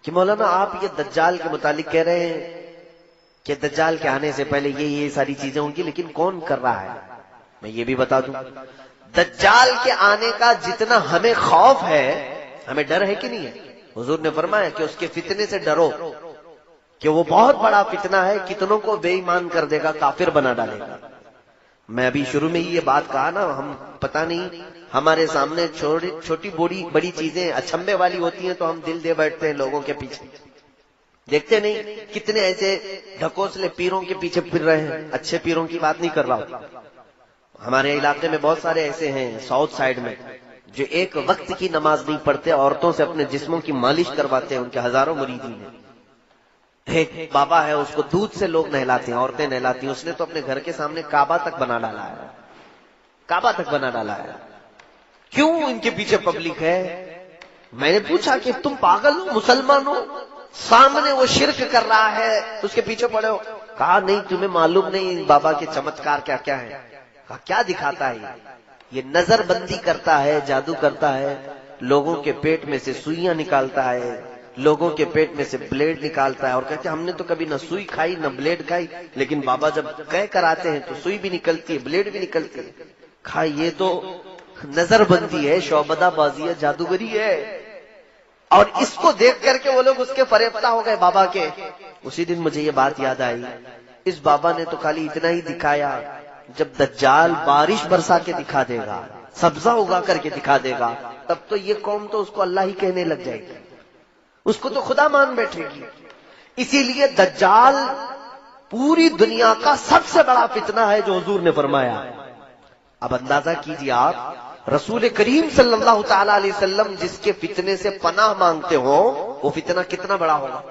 کہ مولانا آپ یہ دجال کے متعلق کہہ رہے ہیں کہ دجال کے آنے سے پہلے یہ ساری چیزیں ہوں گی، لیکن کون کر رہا ہے؟ میں یہ بھی بتا دوں، دجال کے آنے کا جتنا ہمیں خوف ہے، ہمیں ڈر ہے کہ نہیں ہے؟ حضور نے فرمایا کہ اس کے فتنے سے ڈرو، کہ وہ بہت بڑا فتنہ ہے، کتنوں کو بے ایمان کر دے گا، کافر بنا ڈالے گا۔ میں ابھی شروع میں ہی یہ بات کہا نا، ہم پتہ نہیں ہمارے سامنے چھوٹی بڑی چیزیں اچھمبے والی ہوتی ہیں تو ہم دل دے بیٹھتے ہیں لوگوں کے پیچھے، دیکھتے نہیں کتنے ایسے ڈھکوسلے پیروں کے پیچھے پھر رہے ہیں۔ اچھے پیروں کی بات نہیں کر رہا ہوں، ہمارے علاقے میں بہت سارے ایسے ہیں ساؤتھ سائڈ میں جو ایک وقت کی نماز نہیں پڑھتے، عورتوں سے اپنے جسموں کی مالش کرواتے ہیں، ان کے ہزاروں مریدین ہیں۔ ایک بابا ہے، اس کو دودھ سے لوگ نہلاتے ہیں، عورتیں نہلاتی ہیں، اس نے تو اپنے گھر کے سامنے کعبہ تک بنا ڈالا ہے، کعبہ تک بنا ڈالا ہے۔ کیوں ان کے پیچھے پبلک ہے؟ میں نے پوچھا کہ تم پاگل ہو، مسلمان ہو، سامنے وہ شرک کر رہا ہے اس کے پیچھے پڑے ہو؟ کہا نہیں تمہیں معلوم نہیں بابا کے چمتکار کیا کیا ہے۔ کہا کیا دکھاتا ہے یہ؟ نظر بندی کرتا ہے، جادو کرتا ہے، لوگوں کے پیٹ میں سے سوئیاں نکالتا ہے، لوگوں کے پیٹ میں سے بلیڈ نکالتا ہے، اور کہتے ہیں ہم نے تو کبھی نہ سوئی کھائی نہ بلیڈ کھائی، لیکن بابا جب کہہ کر آتے ہیں تو سوئی بھی نکلتی ہے، بلیڈ بھی نکلتی ہے۔ کہا یہ تو نظر بندی ہے، شعبدہ بازی ہے، جادوگری ہے۔ اور اس کو دیکھ کر کے وہ لوگ اس کے فریفتہ ہو گئے بابا کے۔ اسی دن مجھے یہ بات یاد آئی، اس بابا نے تو خالی اتنا ہی دکھایا، جب دجال بارش برسا کے دکھا دے گا، سبزہ اگا کر کے دکھا دے گا، تب تو یہ قوم تو اس کو اللہ ہی کہنے لگ جائے گی، اس کو تو خدا مان بیٹھے گی۔ اسی لیے دجال پوری دنیا کا سب سے بڑا فتنہ ہے جو حضور نے فرمایا۔ اب اندازہ کیجیے آپ، رسول کریم صلی اللہ تعالی علیہ وسلم جس کے فتنے سے پناہ مانگتے ہو، وہ فتنہ کتنا بڑا ہوگا؟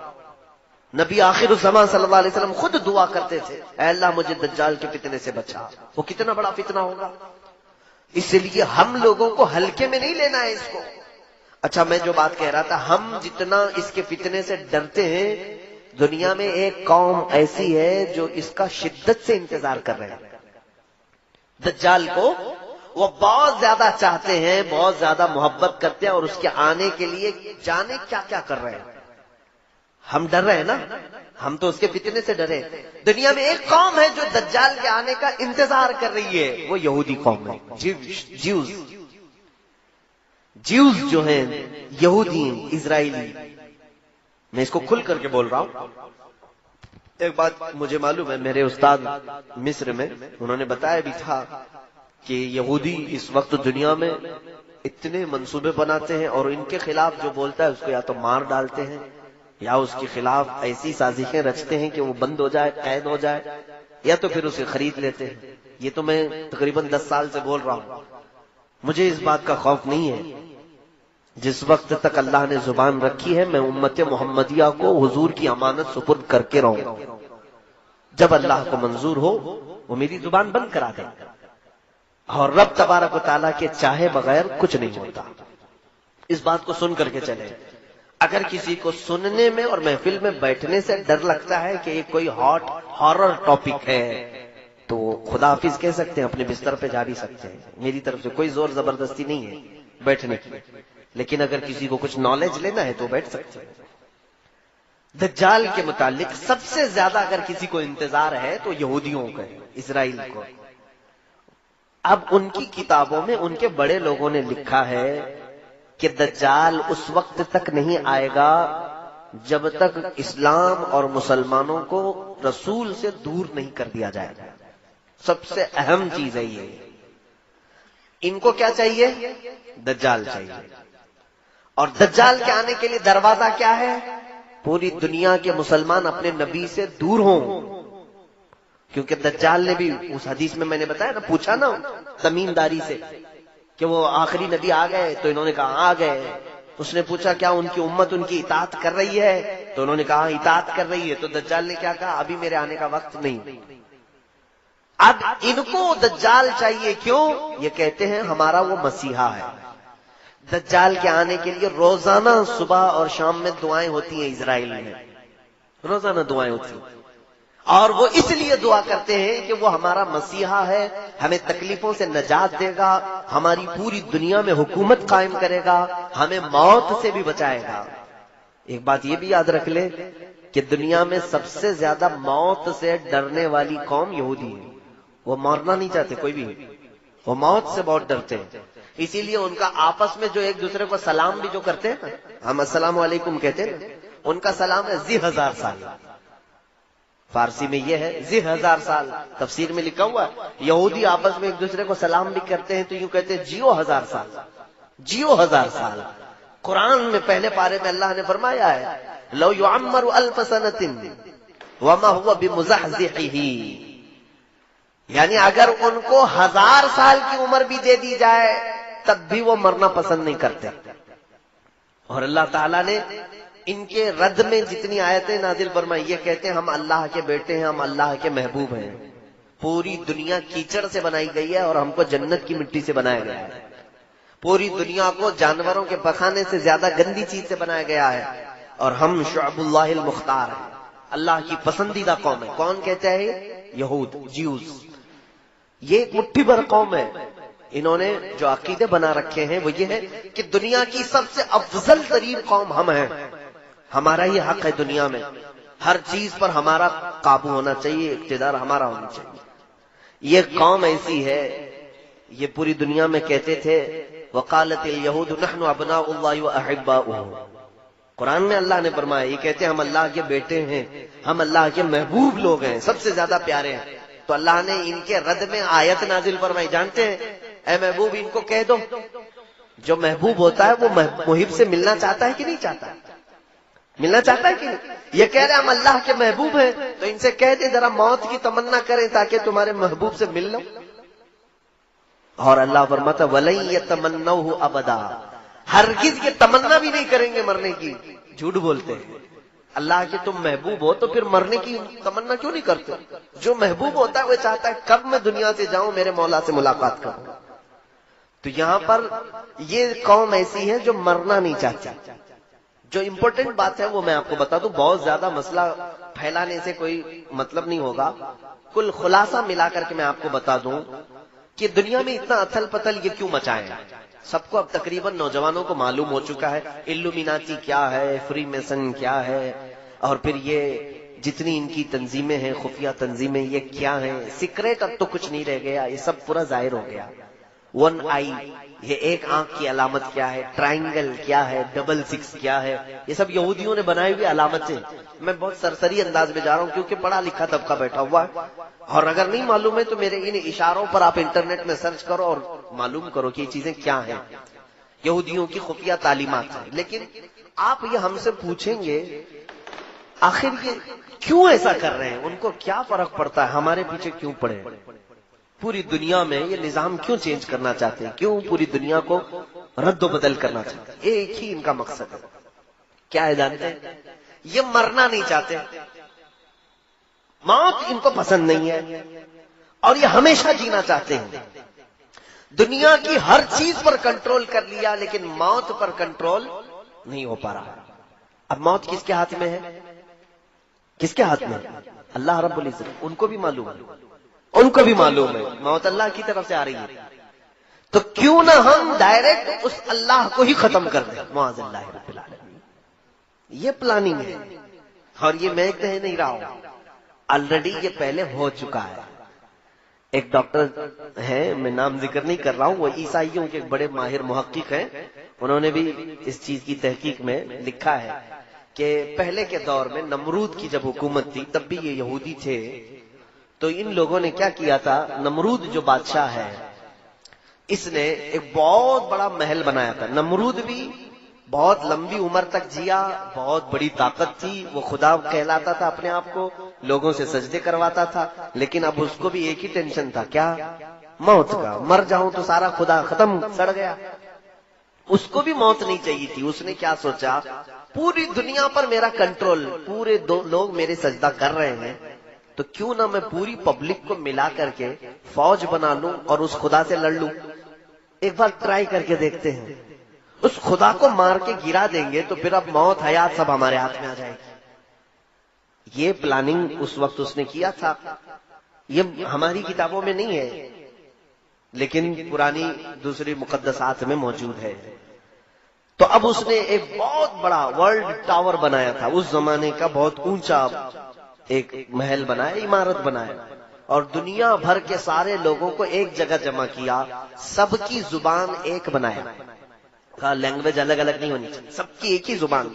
نبی آخر الزمان صلی اللہ علیہ وسلم خود دعا کرتے تھے، اے اللہ مجھے دجال کے فتنے سے بچا۔ وہ کتنا بڑا فتنہ ہوگا؟ اس لیے ہم لوگوں کو ہلکے میں نہیں لینا ہے اس کو۔ اچھا میں جو بات کہہ رہا تھا، ہم جتنا اس کے فتنے سے ڈرتے ہیں، دنیا میں ایک قوم ایسی ہے جو اس کا شدت سے انتظار کر رہے ہیں۔ دجال کو وہ بہت زیادہ چاہتے ہیں، بہت زیادہ محبت کرتے ہیں، اور اس کے آنے کے لیے جانے کیا کیا کر رہے ہیں۔ ہم ڈر رہے ہیں نا، ہم تو اس کے فتنے سے ڈرے۔ دنیا میں ایک قوم ہے جو دجال کے آنے کا انتظار کر رہی ہے، وہ یہودی قوم ہے، جیوز جو ہیں، یہودی ہیں، اسرائیلی۔ میں اس کو کھل کر کے بول رہا ہوں۔ ایک بات مجھے معلوم ہے، میرے استاد مصر میں انہوں نے بتایا بھی تھا کہ یہودی اس وقت دنیا میں اتنے منصوبے بناتے ہیں، اور ان کے خلاف جو بولتا ہے اس کو یا تو مار ڈالتے ہیں، یا اس کے خلاف ایسی سازشیں رچتے ہیں کہ وہ بند ہو جائے، قید ہو جائے، یا تو پھر اسے خرید لیتے ہیں۔ یہ تو میں تقریباً 10 سال سے بول رہا ہوں۔ مجھے اس بات کا خوف نہیں ہے، جس وقت تک اللہ نے زبان رکھی ہے میں امت محمدیہ کو حضور کی امانت سپرد کر کے رہوں گا۔ جب اللہ کو منظور ہو وہ میری زبان بند کرا دے، اور رب تبارک و تعالیٰ کے چاہے بغیر کچھ نہیں ہوتا۔ اس بات کو سن کر کے چلے۔ اگر کسی کو سننے میں اور محفل میں بیٹھنے سے ڈر لگتا ہے کہ یہ کوئی ہاٹ ہارر ٹاپک ہے، تو خدا حافظ کہہ سکتے ہیں، اپنے بستر پہ جا بھی سکتے ہیں، میری طرف سے کوئی زور زبردستی نہیں ہے بیٹھنے کی۔ لیکن اگر کسی کو کچھ نالج لینا ہے تو بیٹھ سکتے ہیں۔ دجال کے متعلق سب سے زیادہ اگر کسی کو انتظار ہے تو یہودیوں کا ہے، اسرائیل کو۔ اب ان کی کتابوں میں ان کے بڑے لوگوں نے لکھا ہے کہ دجال اس وقت تک نہیں آئے گا جب تک اسلام اور مسلمانوں کو رسول سے دور نہیں کر دیا جائے گا۔ سب سے اہم چیز ہے یہ۔ ان کو کیا چاہیے؟ دجال چاہیے۔ اور دجال کے آنے کے لیے دروازہ کیا ہے؟ پوری دنیا کے مسلمان اپنے نبی سے دور ہوں، کیونکہ دجال نے بھی اس حدیث میں نے بتایا نا، پوچھا نا تمیمداری سے کہ وہ آخری نبی آ گئے، تو انہوں نے کہا آ گئے۔ اس نے پوچھا کیا ان کی امت ان کی اطاعت کر رہی ہے؟ تو انہوں نے کہا اطاعت کر رہی ہے۔ تو دجال نے کیا کہا؟ ابھی میرے آنے کا وقت نہیں۔ اب ان کو دجال چاہیے، کیوں؟ یہ کہتے ہیں ہمارا وہ مسیحا ہے۔ دجال کے آنے کے لیے روزانہ صبح اور شام میں دعائیں ہوتی ہیں اسرائیل میں، روزانہ دعائیں ہوتی ہیں، اور وہ اس لیے دعا کرتے ہیں کہ وہ ہمارا مسیحا ہے، ہمیں تکلیفوں سے نجات دے گا، ہماری پوری دنیا میں حکومت قائم کرے گا، ہمیں موت سے بھی بچائے گا۔ ایک بات یہ بھی یاد رکھ لیں کہ دنیا میں سب سے زیادہ موت سے ڈرنے والی قوم یہودی ہے. وہ مرنا نہیں چاہتے کوئی بھی، وہ موت سے بہت ڈرتے ہیں. اسی لیے ان کا آپس میں جو ایک دوسرے کو سلام بھی جو کرتے ہیں نا، ہم السلام علیکم کہتے ہیں نا، ان کا سلام ہے ذی 1000 سال. فارسی میں یہ ہے ذی 1000 سال. تفسیر میں لکھا ہوا ہے یہودی آپس میں ایک دوسرے کو سلام بھی کرتے ہیں تو یوں کہتے ہیں جیو 1000 سال، جیو 1000 سال. قرآن میں پہلے پارے میں اللہ نے فرمایا ہے لو يعمر 1000 سنۃ وما هو بمزحزحه، یعنی اگر ان کو 1000 سال کی عمر بھی دے دی جائے تب بھی وہ مرنا پسند نہیں کرتے. اور اللہ تعالیٰ نے ان کے رد میں جتنی آیتیں نازل فرمائی، یہ کہتے ہیں ہم اللہ کے بیٹے ہیں، ہم اللہ کے محبوب ہیں. پوری دنیا کیچڑ سے بنائی گئی ہے اور ہم کو جنت کی مٹی سے بنایا گیا ہے. پوری دنیا کو جانوروں کے پخانے سے زیادہ گندی چیز سے بنایا گیا ہے، اور ہم شعب اللہ المختار ہیں، اللہ کی پسندیدہ قوم ہے. کون کہتا ہے؟ یہود، جیوز. یہ ایک مٹھی بھر قوم ہے. انہوں نے جو عقیدے بنا رکھے ہیں وہ یہ ہے کہ دنیا کی سب سے افضل ترین قوم ہم ہیں، ہمارا ہی حق ہے دنیا میں، ہر چیز پر ہمارا قابو ہونا چاہیے، اقتدار ہمارا ہونا چاہیے. یہ قوم ایسی ہے، یہ پوری دنیا میں کہتے تھے وقالت الیہود نحن ابناء اللہ واحباؤہ. قرآن میں اللہ نے فرمایا یہ کہتے ہیں ہم اللہ کے بیٹے ہیں، ہم اللہ کے محبوب لوگ ہیں، سب سے زیادہ پیارے ہیں. تو اللہ نے ان کے رد میں آیت نازل فرمائی، جانتے ہیں اے محبوب ان کو کہہ دو، جو محبوب ہوتا ہے وہ محب سے ملنا چاہتا ہے کہ نہیں چاہتا؟ ملنا چاہتا ہے کہ نہیں؟ یہ کہہ رہے ہم اللہ کے محبوب ہیں تو ان سے کہہ دیں ذرا موت کی تمنا کریں تاکہ تمہارے محبوب سے مل لو. اور اللہ فرماتا وَلَن يَتَمَنَّوْهُ أَبَدًا، ہرگز یہ تمنا بھی نہیں کریں گے مرنے کی. جھوٹ بولتے ہیں. اللہ کے تم محبوب ہو تو پھر مرنے کی تمنا کیوں نہیں کرتے؟ جو محبوب ہوتا ہے وہ چاہتا ہے کب میں دنیا سے جاؤں میرے مولا سے ملاقات کروں. تو یہاں پر یہ قوم ایسی ہے جو مرنا نہیں چاہتی. جو امپورٹنٹ بات ہے وہ میں آپ کو بتا دوں، بہت زیادہ مسئلہ پھیلانے سے کوئی مطلب نہیں ہوگا. کل خلاصہ ملا کر کے میں آپ کو بتا دوں کہ دنیا میں اتنا اتھل پتھل یہ کیوں مچائے ہیں. سب کو اب تقریباً نوجوانوں کو معلوم ہو چکا ہے الومیناتی کیا ہے، فری میسن کیا ہے، اور پھر یہ جتنی ان کی تنظیمیں ہیں، خفیہ تنظیمیں، یہ کیا ہیں. سیکریٹ اب تو کچھ نہیں رہ گیا، یہ سب پورا ظاہر ہو گیا. 1 آئی، یہ ایک آنکھ کی علامت کیا ہے، ٹرائنگل کیا ہے، 66 کیا ہے، یہ سب یہودیوں نے بنائی ہوئی علامتیں. میں بہت سرسری انداز میں جا رہا ہوں کیونکہ پڑھا لکھا طبقہ بیٹھا ہوا ہے، اور اگر نہیں معلوم ہے تو میرے ان اشاروں پر آپ انٹرنیٹ میں سرچ کرو اور معلوم کرو کہ یہ چیزیں کیا ہیں. یہودیوں کی خفیہ تعلیمات ہیں. لیکن آپ یہ ہم سے پوچھیں گے آخر یہ کیوں ایسا کر رہے ہیں، ان کو کیا فرق پڑتا ہے، ہمارے پیچھے کیوں پڑے، پوری دنیا میں یہ نظام کیوں چینج کرنا چاہتے ہیں، کیوں پوری دنیا کو رد و بدل کرنا چاہتے ہیں. ایک ہی ان کا مقصد ہے. کیا ہے جانتے ہیں؟ یہ مرنا نہیں چاہتے، موت ان کو پسند نہیں ہے، اور یہ ہمیشہ جینا چاہتے ہیں. دنیا کی ہر چیز پر کنٹرول کر لیا لیکن موت پر کنٹرول نہیں ہو پا رہا. اب موت کس کے ہاتھ میں ہے؟ کس کے ہاتھ میں؟ اللہ رب العزت. ان کو بھی معلوم ہے، ان کو بھی معلوم ہے موت اللہ کی طرف سے آ رہی ہے. تو کیوں نہ ہم ڈائریکٹ اس اللہ کو ہی ختم کر دیں. معاذ اللہ رب العالمین. یہ پلاننگ ہے، اور یہ میں کہہ نہیں رہا ہوں، آلریڈی یہ پہلے ہو چکا ہے. ایک ڈاکٹر ہیں، میں نام ذکر نہیں کر رہا ہوں، وہ عیسائیوں کے ایک بڑے ماہر محقق ہیں. انہوں نے بھی اس چیز کی تحقیق میں لکھا ہے کہ پہلے کے دور میں نمرود کی جب حکومت تھی تب بھی یہ یہودی تھے. تو ان لوگوں نے کیا کیا تھا، نمرود جو بادشاہ ہے اس نے ایک بہت بڑا محل بنایا تھا. نمرود بھی بہت لمبی عمر تک جیا، بہت بڑی طاقت تھی، وہ خدا کہلاتا تھا اپنے آپ کو، لوگوں سے سجدے کرواتا تھا. لیکن اب اس کو بھی ایک ہی ٹینشن تھا، کیا؟ موت کا. مر جاؤں تو سارا خدا ختم، سڑ گیا. اس کو بھی موت نہیں چاہیے تھی. اس نے کیا سوچا، پوری دنیا پر میرا کنٹرول، پورے لوگ میرے سجدہ کر رہے ہیں تو کیوں نہ میں پوری پبلک کو ملا کر کے فوج بنا لوں اور اس خدا سے لڑ لوں. ایک بار ٹرائی کر کے دیکھتے ہیں. اس خدا کو مار کے گرا دیں گے تو پھر اب موت حیات سب ہمارے ہاتھ میں آ جائے گی. یہ پلاننگ اس وقت اس نے کیا تھا. یہ ہماری کتابوں میں نہیں ہے لیکن پرانی دوسری مقدسات میں موجود ہے. تو اب اس نے ایک بہت بڑا ورلڈ ٹاور بنایا تھا، اس زمانے کا بہت اونچا ایک محل بنایا، عمارت بنایا، اور دنیا بھر کے سارے لوگوں کو ایک جگہ جمع کیا، سب کی زبان ایک بنایا، کہا لینگویج الگ الگ نہیں ہونی چاہیے، سب کی ایک ہی زبان،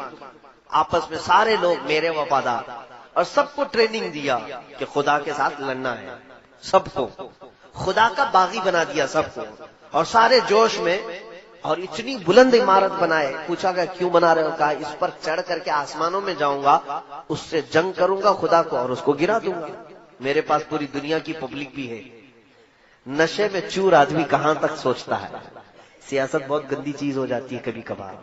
آپس میں سارے لوگ میرے وفادار، اور سب کو ٹریننگ دیا کہ خدا کے ساتھ لڑنا ہے، سب کو خدا کا باغی بنا دیا سب کو، اور سارے جوش میں، اور اتنی بلند عمارت بنائے۔ پوچھا گیا کیوں بنا رہے ہو؟ کہا اس پر چڑھ کر کے آسمانوں میں جاؤں گا، اس سے جنگ کروں گا خدا کو اور اس کو گرا دوں گا، میرے پاس پوری دنیا کی پبلک بھی ہے۔ نشے میں چور آدمی کہاں تک سوچتا ہے، سیاست بہت گندی چیز ہو جاتی ہے کبھی کبھار،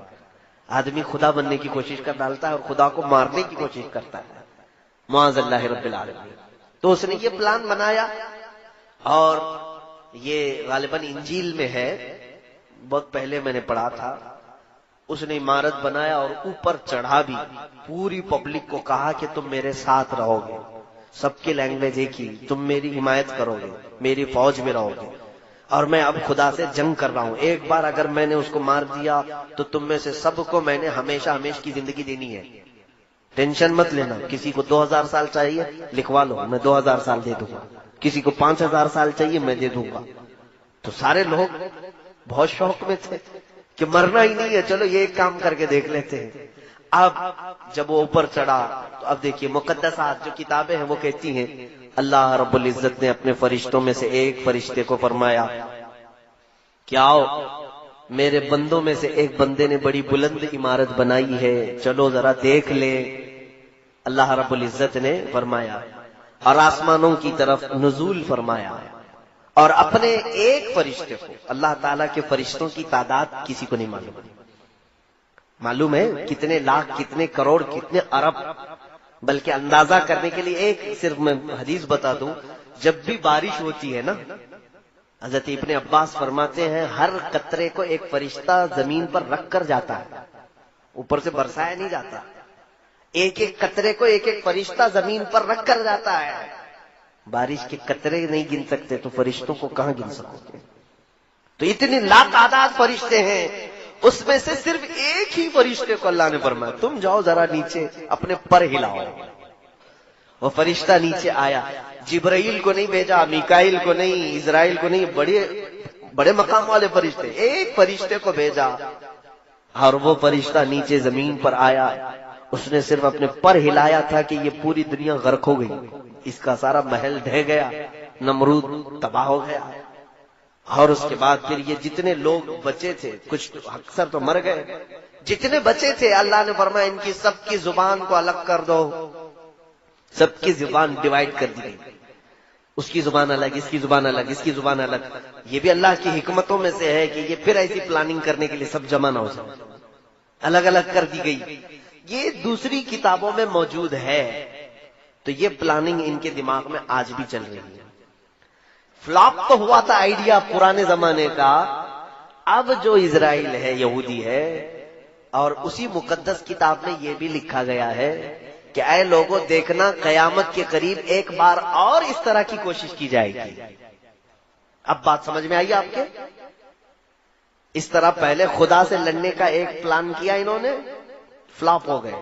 آدمی خدا بننے کی کوشش کر ڈالتا ہے اور خدا کو مارنے کی کوشش کرتا ہے، معاذ اللہ رب العالمین۔ تو اس نے یہ پلان بنایا، اور یہ غالباً انجیل میں ہے، بہت پہلے میں نے پڑھا تھا۔ اس نے عمارت بنایا اور اوپر چڑھا بھی، پوری پبلک کو کہا کہ تم میرے ساتھ رہو گے، سب کی لینگویج ایک ہی، تم میری حمایت کرو گے، میری فوج میں رہو گے، اور میں اب خدا سے جنگ کر رہا ہوں، ایک بار اگر میں نے اس کو مار دیا تو تم میں سے سب کو میں نے ہمیشہ ہمیشہ کی زندگی دینی ہے، ٹینشن مت لینا، کسی کو 2000 سال چاہیے لکھوا لو، میں 2000 سال دے دوں گا، کسی کو 5000 سال چاہیے میں دے دوں گا۔ تو سارے لوگ بہت شوق میں تھے کہ مرنا ہی نہیں ہے، چلو یہ ایک کام کر کے دیکھ لیتے ہیں۔ اب جب وہ اوپر چڑھا تو اب دیکھیے مقدسات جو کتابیں ہیں وہ کہتی ہیں اللہ رب العزت نے اپنے فرشتوں میں سے ایک فرشتے کو فرمایا کہ آؤ، میرے بندوں میں سے ایک بندے نے بڑی بلند عمارت بنائی ہے، چلو ذرا دیکھ لیں۔ اللہ رب العزت نے فرمایا اور آسمانوں کی طرف نزول فرمایا، اور اپنے ایک فرشتے کو، اللہ تعالیٰ کے فرشتوں کی تعداد کسی کو نہیں معلوم ہے کتنے لاکھ، کتنے کروڑ، کتنے ارب، بلکہ اندازہ کرنے کے لیے ایک صرف میں حدیث بتا دوں، جب بھی بارش ہوتی ہے نا، حضرت ابن عباس فرماتے ہیں ہر قطرے کو ایک فرشتہ زمین پر رکھ کر جاتا ہے، اوپر سے برسایا نہیں جاتا، ایک ایک قطرے کو ایک ایک فرشتہ زمین پر رکھ کر جاتا ہے۔ بارش کے قطرے نہیں گن سکتے تو فرشتوں کو کہاں گن سکو گے؟ تو اتنے لاتعداد فرشتے ہیں، اس میں سے صرف ایک ہی فرشتے کو اللہ نے فرمایا تم جاؤ ذرا نیچے اپنے پر ہلاؤ۔ وہ فرشتہ نیچے آیا، جبرائیل کو نہیں بھیجا، میکائیل کو نہیں، اسرائیل کو نہیں، بڑے مقام والے فرشتے، ایک فرشتے کو بھیجا، اور وہ فرشتہ نیچے زمین پر آیا، اس نے صرف اپنے پر ہلایا تھا کہ یہ پوری دنیا غرق ہو گئی، اس کا سارا محل ڈھہ گیا، نمرود تباہ ہو گیا، اور اس کے بعد پھر یہ جتنے لوگ بچے تھے، کچھ اکثر تو مر گئے، جتنے بچے تھے اللہ نے فرمایا ان کی سب کی زبان کو الگ کر دو، سب کی زبان ڈیوائیڈ کر دی گئی، اس کی زبان الگ، اس کی زبان الگ، اس کی زبان الگ۔ یہ بھی اللہ کی حکمتوں میں سے ہے کہ یہ پھر ایسی پلاننگ کرنے کے لیے سب جمع نہ ہو سکے، الگ الگ کر دی گئی۔ یہ دوسری کتابوں میں موجود ہے، تو یہ پلاننگ ان کے دماغ میں آج بھی چل رہی ہے۔ فلاپ تو ہوا تھا آئیڈیا پرانے زمانے کا، اب جو اسرائیل ہے، یہودی ہے، اور اسی مقدس کتاب میں یہ بھی لکھا گیا ہے کہ اے لوگوں دیکھنا قیامت کے قریب ایک بار اور اس طرح کی کوشش کی جائے گی۔ اب بات سمجھ میں آئی آپ کے؟ اس طرح پہلے خدا سے لڑنے کا ایک پلان کیا انہوں نے، فلاپ ہو گئے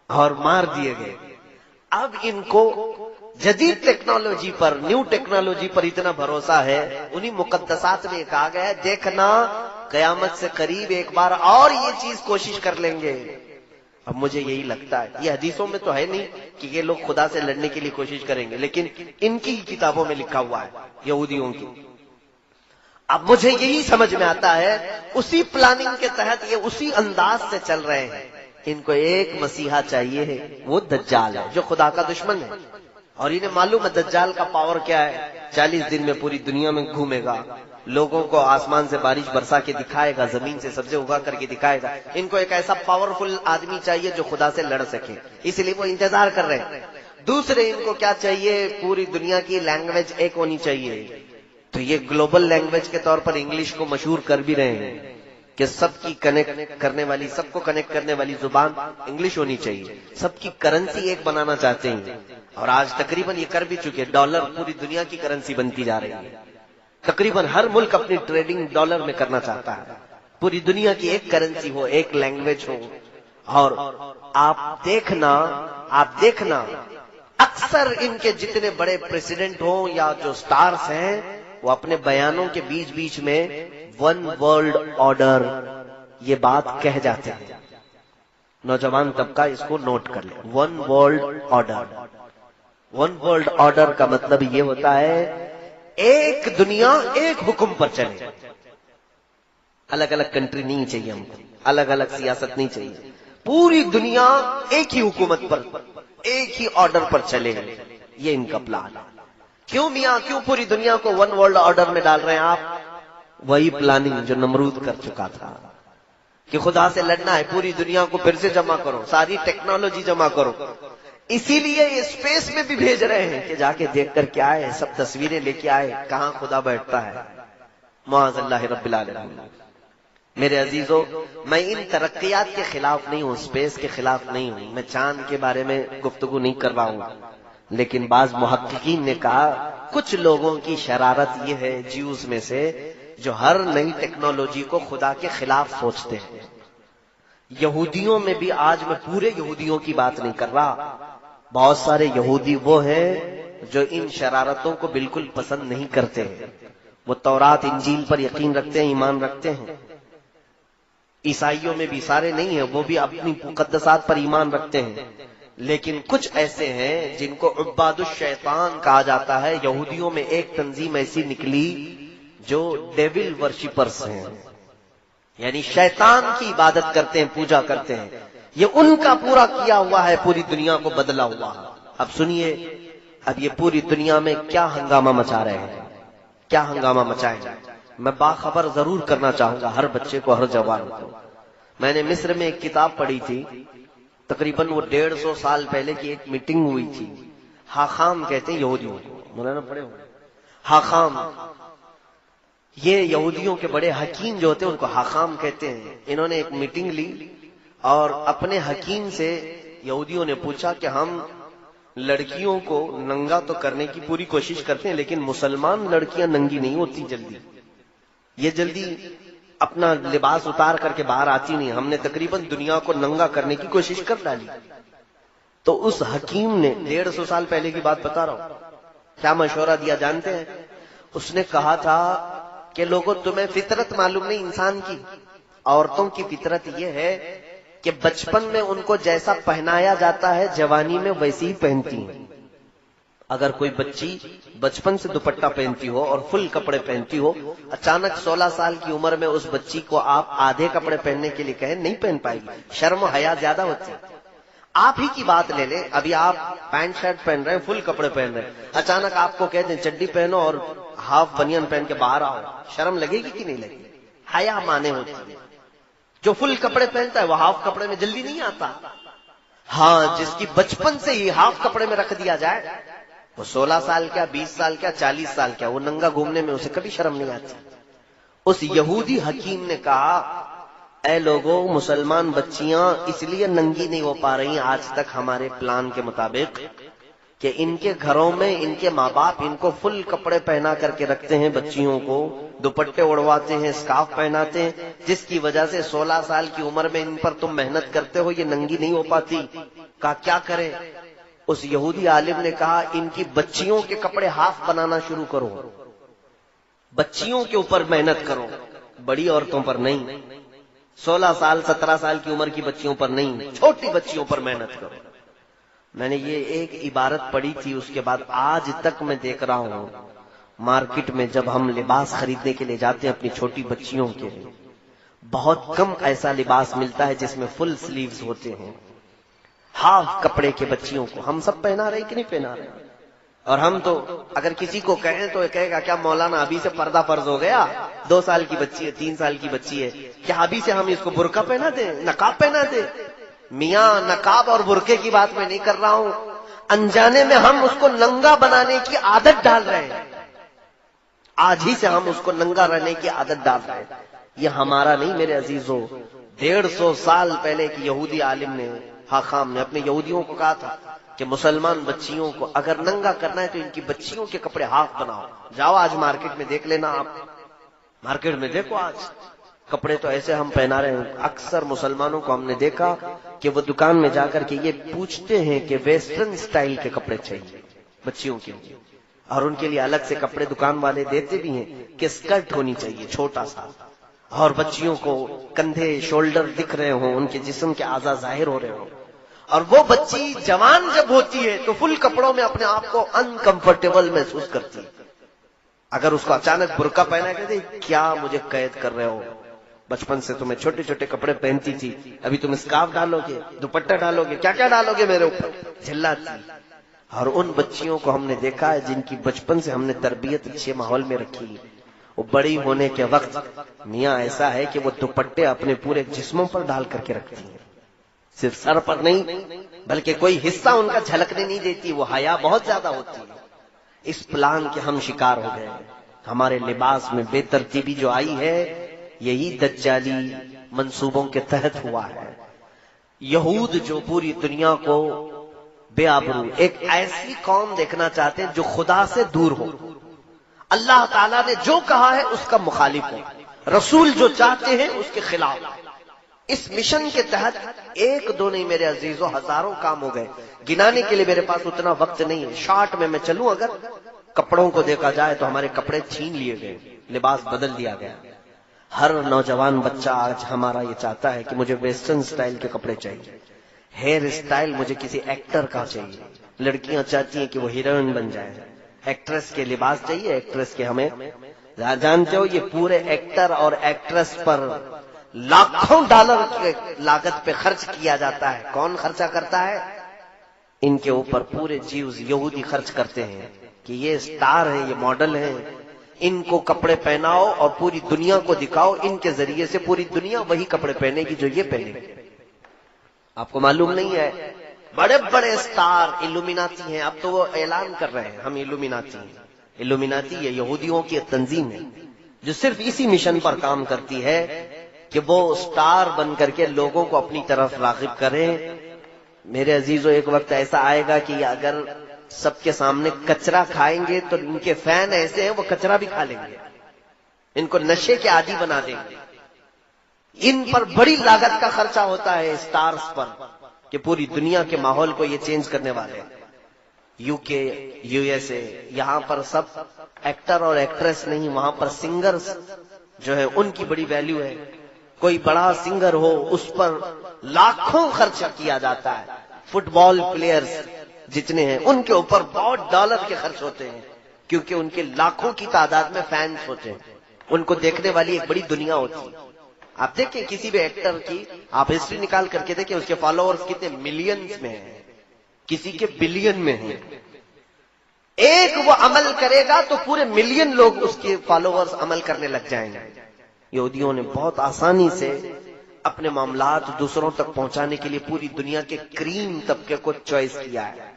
اور مار دیے گئے۔ اب ان کو جدید ٹیکنالوجی پر، نیو ٹیکنالوجی پر اتنا بھروسہ ہے، انہی مقدسات میں کہا گیا ہے دیکھنا قیامت سے قریب ایک بار اور یہ چیز کوشش کر لیں گے۔ اب مجھے یہی لگتا ہے، یہ حدیثوں میں تو ہے نہیں کہ یہ لوگ خدا سے لڑنے کے لیے کوشش کریں گے، لیکن ان کی کتابوں میں لکھا ہوا ہے، یہودیوں کی۔ اب مجھے یہی سمجھ میں آتا ہے اسی پلاننگ کے تحت یہ اسی انداز سے چل رہے ہیں۔ ان کو ایک مسیحا چاہیے ہے، وہ دجال ہے جو خدا کا دشمن ہے، اور انہیں معلوم ہے دجال کا پاور کیا ہے، 40 دن میں پوری دنیا میں گھومے گا، لوگوں کو آسمان سے بارش برسا کے دکھائے گا، زمین سے سبزے اگا کر کے دکھائے گا۔ ان کو ایک ایسا پاورفل آدمی چاہیے جو خدا سے لڑ سکے، اس لیے وہ انتظار کر رہے ہیں۔ دوسرے ان کو کیا چاہیے، پوری دنیا کی لینگویج ایک ہونی چاہیے، تو یہ گلوبل لینگویج کے طور پر انگلش کو مشہور کر بھی رہے ہیں کہ سب کی کنیکٹ کرنے والی، سب کو کنیکٹ کرنے والی زبان انگلش ہونی چاہیے، سب کی کرنسی ایک بنانا چاہتے ہیں، اور آج تقریباً یہ کر بھی چکے، ڈالر پوری دنیا کی کرنسی بنتی جا رہی ہے، تقریباً ہر ملک اپنی ٹریڈنگ ڈالر میں کرنا چاہتا ہے، پوری دنیا کی ایک کرنسی ہو، ایک لینگویج ہو. اور آپ دیکھنا اکثر ان کے جتنے بڑے پریزیڈنٹ ہوں یا جو سٹارز ہیں وہ اپنے بیانوں کے بیچ بیچ میں ون ورلڈ آرڈر یہ بات کہہ جاتے ہیں. نوجوان طبقہ اس کو نوٹ کر لے. One world order. One world order کا مطلب یہ ہوتا ہے ایک دنیا ایک حکم پر چلے. الگ الگ کنٹری نہیں چاہیے ہم کو، الگ الگ سیاست نہیں چاہیے. پوری دنیا ایک ہی حکومت پر، ایک ہی آرڈر پر چلے. یہ ان کا پلان ہے. کیوں میاں، کیوں پوری دنیا کو ون ورلڈ آرڈر میں ڈال رہے ہیں آپ؟ وہی پلاننگ جو نمرود کر چکا تھا کہ خدا سے لڑنا ہے، پوری دنیا کو پھر سے جمع کرو، ساری ٹیکنالوجی جمع کرو. اسی لیے یہ اسپیس میں بھی بھیج رہے ہیں کہ جا کے دیکھ کر کے آئے، سب تصویریں لے کے آئے کہاں خدا بیٹھتا ہے. معاذ اللہ رب العالمین. میرے عزیزو، میں ان ترقیات کے خلاف نہیں ہوں، اسپیس کے خلاف نہیں ہوں، میں چاند کے بارے میں گفتگو نہیں کر رہا ہوں. لیکن بعض محققین نے کہا کچھ لوگوں کی شرارت یہ ہے جیوز میں سے جو ہر نئی ٹیکنالوجی کو خدا کے خلاف سوچتے ہیں. یہودیوں میں بھی، آج میں پورے یہودیوں کی بات نہیں کر رہا، بہت سارے یہودی وہ ہیں جو ان شرارتوں کو بالکل پسند نہیں کرتے. وہ تورات انجیل پر یقین رکھتے ہیں، ایمان رکھتے ہیں. عیسائیوں میں بھی سارے نہیں ہیں، وہ بھی اپنی مقدسات پر ایمان رکھتے ہیں. لیکن کچھ ایسے ہیں جن کو عباد الشیطان کہا جاتا ہے. یہودیوں میں ایک تنظیم ایسی نکلی جو ڈیول ورشپرز ہیں، یعنی شیطان کی عبادت کرتے ہیں، پوجا کرتے ہیں. یہ ان کا پورا کیا ہوا ہے، پوری دنیا کو بدلا ہوا. اب سنیے، اب یہ پوری دنیا میں کیا ہنگامہ مچا رہے ہیں، کیا ہنگامہ مچائیں گے. میں باخبر ضرور کرنا چاہوں گا ہر بچے کو، ہر جوان کو. میں نے مصر میں ایک کتاب پڑھی تھی، تقریباً وہ 150 سال پہلے کی ایک میٹنگ ہوئی تھی. حاخام کہتے ہیں یہودیوں کو، مولانا پڑھے ہوئے. حاخام، یہ یہودیوں کے بڑے حکیم جو ہوتے ہیں ان کو حاخام کہتے ہیں. انہوں نے ایک میٹنگ لی اور اپنے حکیم سے یہودیوں نے پوچھا کہ ہم لڑکیوں کو ننگا تو کرنے کی پوری کوشش کرتے ہیں لیکن مسلمان لڑکیاں ننگی نہیں ہوتی جلدی، یہ جلدی اپنا لباس اتار کر کے باہر آتی نہیں. ہم نے تقریباً دنیا کو ننگا کرنے کی کوشش کر ڈالی. تو اس حکیم نے 150 سال پہلے کی بات بتا رہا ہوں، کیا مشورہ دیا جانتے ہیں؟ اس نے کہا تھا کہ لوگوں تمہیں فطرت معلوم نہیں انسان کی. عورتوں کی فطرت یہ ہے کہ بچپن میں ان کو جیسا پہنایا جاتا ہے جوانی میں ویسے ہی پہنتی ہیں. اگر کوئی بچی بچپن سے دوپٹہ پہنتی ہو اور فل کپڑے پہنتی ہو، اچانک 16 سال کی عمر میں اس بچی کو آپ آدھے کپڑے پہننے کے لیے کہیں، نہیں پہن پائے گی. شرم و حیا زیادہ ہوتی ہے. آپ ہی کی بات لے لیں، ابھی آپ پینٹ شرٹ پہن رہے ہیں، فل کپڑے پہن رہے ہیں، اچانک آپ کو کہہ دیں چڈی پہنو اور ہاف بنیان پہن کے باہر آؤ، شرم لگے گی کہ نہیں لگے گی؟ حیا مانے ہوتی ہے. جو فل کپڑے پہنتا ہے وہ ہاف کپڑے میں جلدی نہیں آتا. ہاں، جس کی بچپن سے ہی ہاف کپڑے میں رکھ دیا جائے، وہ 16 سال کیا، 20 سال کیا، 40 سال کیا، وہ ننگا گھومنے میں اسے کبھی شرم نہیں آتی. اس یہودی حکیم نے کہا اے لوگوں، مسلمان بچیاں اس لیے ننگی نہیں ہو پا رہی آج تک ہمارے پلان کے مطابق کہ ان کے گھروں میں ان کے ماں باپ ان کو فل کپڑے پہنا کر کے رکھتے ہیں، بچیوں کو دوپٹے اڑواتے ہیں، اسکارف پہناتے ہیں، جس کی وجہ سے 16 سال کی عمر میں ان پر تم محنت کرتے ہو، یہ ننگی نہیں ہو پاتی. کہا کیا کریں؟ اس یہودی عالم نے کہا ان کی بچیوں کے کپڑے ہاف بنانا شروع کرو، بچیوں کے اوپر محنت کرو، بڑی عورتوں پر نہیں. 16 سال 17 سال کی عمر کی بچیوں پر نہیں، چھوٹی بچیوں پر محنت کرو. میں نے یہ ایک عبارت پڑھی تھی، اس کے بعد آج تک میں دیکھ رہا ہوں مارکیٹ میں جب ہم لباس خریدنے کے لیے جاتے ہیں اپنی چھوٹی بچیوں کے، بہت کم ایسا لباس ملتا ہے جس میں فل سلیوز ہوتے ہیں. ہاف کپڑے کے بچیوں کو ہم سب پہنا رہے کہ نہیں پہنا رہے؟ اور ہم تو اگر کسی کو کہیں تو کہے گا کیا مولانا ابھی سے پردہ فرض ہو گیا؟ 2 سال کی بچی ہے، 3 سال کی بچی ہے، کیا ابھی سے ہم اس کو برقع پہنا دیں، نقاب پہنا دیں؟ میاں، نقاب اور برقعے کی بات میں نہیں کر رہا ہوں، انجانے میں ہم اس کو ننگا بنانے کی عادت ڈال رہے ہیں. آج ہی سے ہم اس کو ننگا رہنے کی عادت ڈال رہے ہیں. یہ ہمارا نہیں میرے عزیزو. 150 سال پہلے کی یہودی عالم نے، حاخام نے، اپنے یہودیوں کو کہا تھا کہ مسلمان بچیوں کو اگر ننگا کرنا ہے تو ان کی بچیوں کے کپڑے ہاف بناؤ. جاؤ آج مارکیٹ میں دیکھ لینا، آپ مارکیٹ میں دیکھو، کپڑے تو ایسے ہم پہنا رہے ہیں، اکثر مسلمانوں کو ہم نے دیکھا کہ وہ دکان میں جا کر کے یہ پوچھتے ہیں کہ ویسٹرن سٹائل کے کپڑے چاہیے بچیوں کے لیے، اور ان کے لیے الگ سے کپڑے دکان والے دیتے بھی ہیں کہ اسکرٹ ہونی چاہیے چھوٹا سا، اور بچیوں کو کندھے شولڈر دکھ رہے ہوں، ان کے جسم کے اعضاء ظاہر ہو رہے ہوں، اور وہ بچی جوان جب ہوتی ہے تو فل کپڑوں میں اپنے آپ کو انکمفرٹیبل محسوس کرتی ہے۔ اگر اس کو اچانک برقع پہنا کے دے، کیا مجھے قید کر رہے ہو، بچپن سے تمہیں چھوٹے چھوٹے کپڑے پہنتی تھی، ابھی تم اسکارف ڈالو گے، دوپٹہ ڈالو گے، کیا کیا ڈالو گے میرے اوپر، جھلاتی۔ اور ان بچیوں کو ہم نے دیکھا ہے جن کی بچپن سے ہم نے تربیت اچھے ماحول میں رکھی، وہ بڑی ہونے کے وقت میاں ایسا ہے کہ وہ دوپٹے اپنے پورے جسموں پر ڈال کر کے رکھتی ہیں، صرف سر پر نہیں بلکہ کوئی حصہ ان کا جھلکنے نہیں دیتی، وہ حیا بہت زیادہ ہوتی ہے۔ اس پلان کے ہم شکار ہو گئے، ہمارے لباس میں بے ترتیبی جو آئی ہے یہی دجالی منصوبوں کے تحت ہوا ہے۔ یہود جو پوری دنیا کو بے آبرو، ایک ایسی قوم دیکھنا چاہتے ہیں جو خدا سے دور ہو، اللہ تعالیٰ نے جو کہا ہے اس کا مخالف ہو، رسول جو چاہتے ہیں اس کے خلاف۔ اس مشن کے تحت ایک دو نہیں میرے عزیزوں، ہزاروں کام ہو گئے، گنانے کے لیے میرے پاس اتنا وقت نہیں ہے۔ شارٹ میں چلوں، اگر کپڑوں کو دیکھا جائے تو ہمارے کپڑے چھین لیے گئے، لباس بدل دیا گیا۔ ہر نوجوان بچہ آج ہمارا یہ چاہتا ہے کہ مجھے ویسٹرن سٹائل کے کپڑے چاہیے، ہیئر سٹائل مجھے کسی ایکٹر کا چاہیے، لڑکیاں چاہتی ہیں کہ وہ ہیروئن بن جائے، ایکٹریس کے لباس چاہیے، ایکٹریس کے ہمیں جانتے ہو یہ پورے ایکٹر اور ایکٹریس پر لاکھوں ڈالر کی لاگت پہ خرچ کیا جاتا ہے۔ کون خرچہ کرتا ہے؟ ان کے اوپر پورے جیوز یہودی خرچ کرتے ہیں کہ یہ سٹار ہیں، یہ ماڈل ہیں، ان کو کپڑے پہناؤ اور پوری دنیا کو دکھاؤ، ان کے ذریعے سے پوری دنیا وہی کپڑے پہنے گی جو یہ پہنے گی۔ آپ کو معلوم نہیں ہے بڑے بڑے سٹار الومیناتی ہیں، اب تو وہ اعلان کر رہے ہیں ہم الومیناتی ہیں۔ الومیناتی یہ یہودیوں کی تنظیم ہے جو صرف اسی مشن پر کام کرتی ہے کہ وہ سٹار بن کر کے لوگوں کو اپنی طرف راغب کریں۔ میرے عزیزو، ایک وقت ایسا آئے گا کہ اگر سب کے سامنے کچرا کھائیں گے تو ان کے فین ایسے ہیں وہ کچرا بھی کھا لیں گے، ان کو نشے کے عادی بنا دیں گے۔ ان پر بڑی لاگت کا خرچہ ہوتا ہے سٹارز پر کہ پوری دنیا کے ماحول کو یہ چینج کرنے والے۔ یو کے، یو ایس اے، یہاں پر سب ایکٹر اور ایکٹریس نہیں، وہاں پر سنگرز جو ہے ان کی بڑی ویلیو ہے۔ کوئی بڑا سنگر ہو اس پر لاکھوں خرچہ کیا جاتا ہے۔ فٹ بال پلیئرز جتنے ہیں ان کے اوپر بہت ڈالر کے خرچ ہوتے ہیں کیونکہ ان کے لاکھوں کی تعداد میں فینس ہوتے ہیں، ان کو دیکھنے والی ایک بڑی دنیا ہوتی ہے۔ آپ دیکھیں کسی بھی ایکٹر کی آپ ہسٹری نکال کر کے دیکھیں، اس کے فالوورز کتنے ملینز میں ہیں، کسی کے بلین میں ہیں۔ ایک وہ عمل کرے گا تو پورے ملین لوگ اس کے فالوورز عمل کرنے لگ جائیں گے۔ یہودیوں نے بہت آسانی سے اپنے معاملات دوسروں تک پہنچانے کے لیے پوری دنیا کے کریم طبقے کو چوائس کیا ہے۔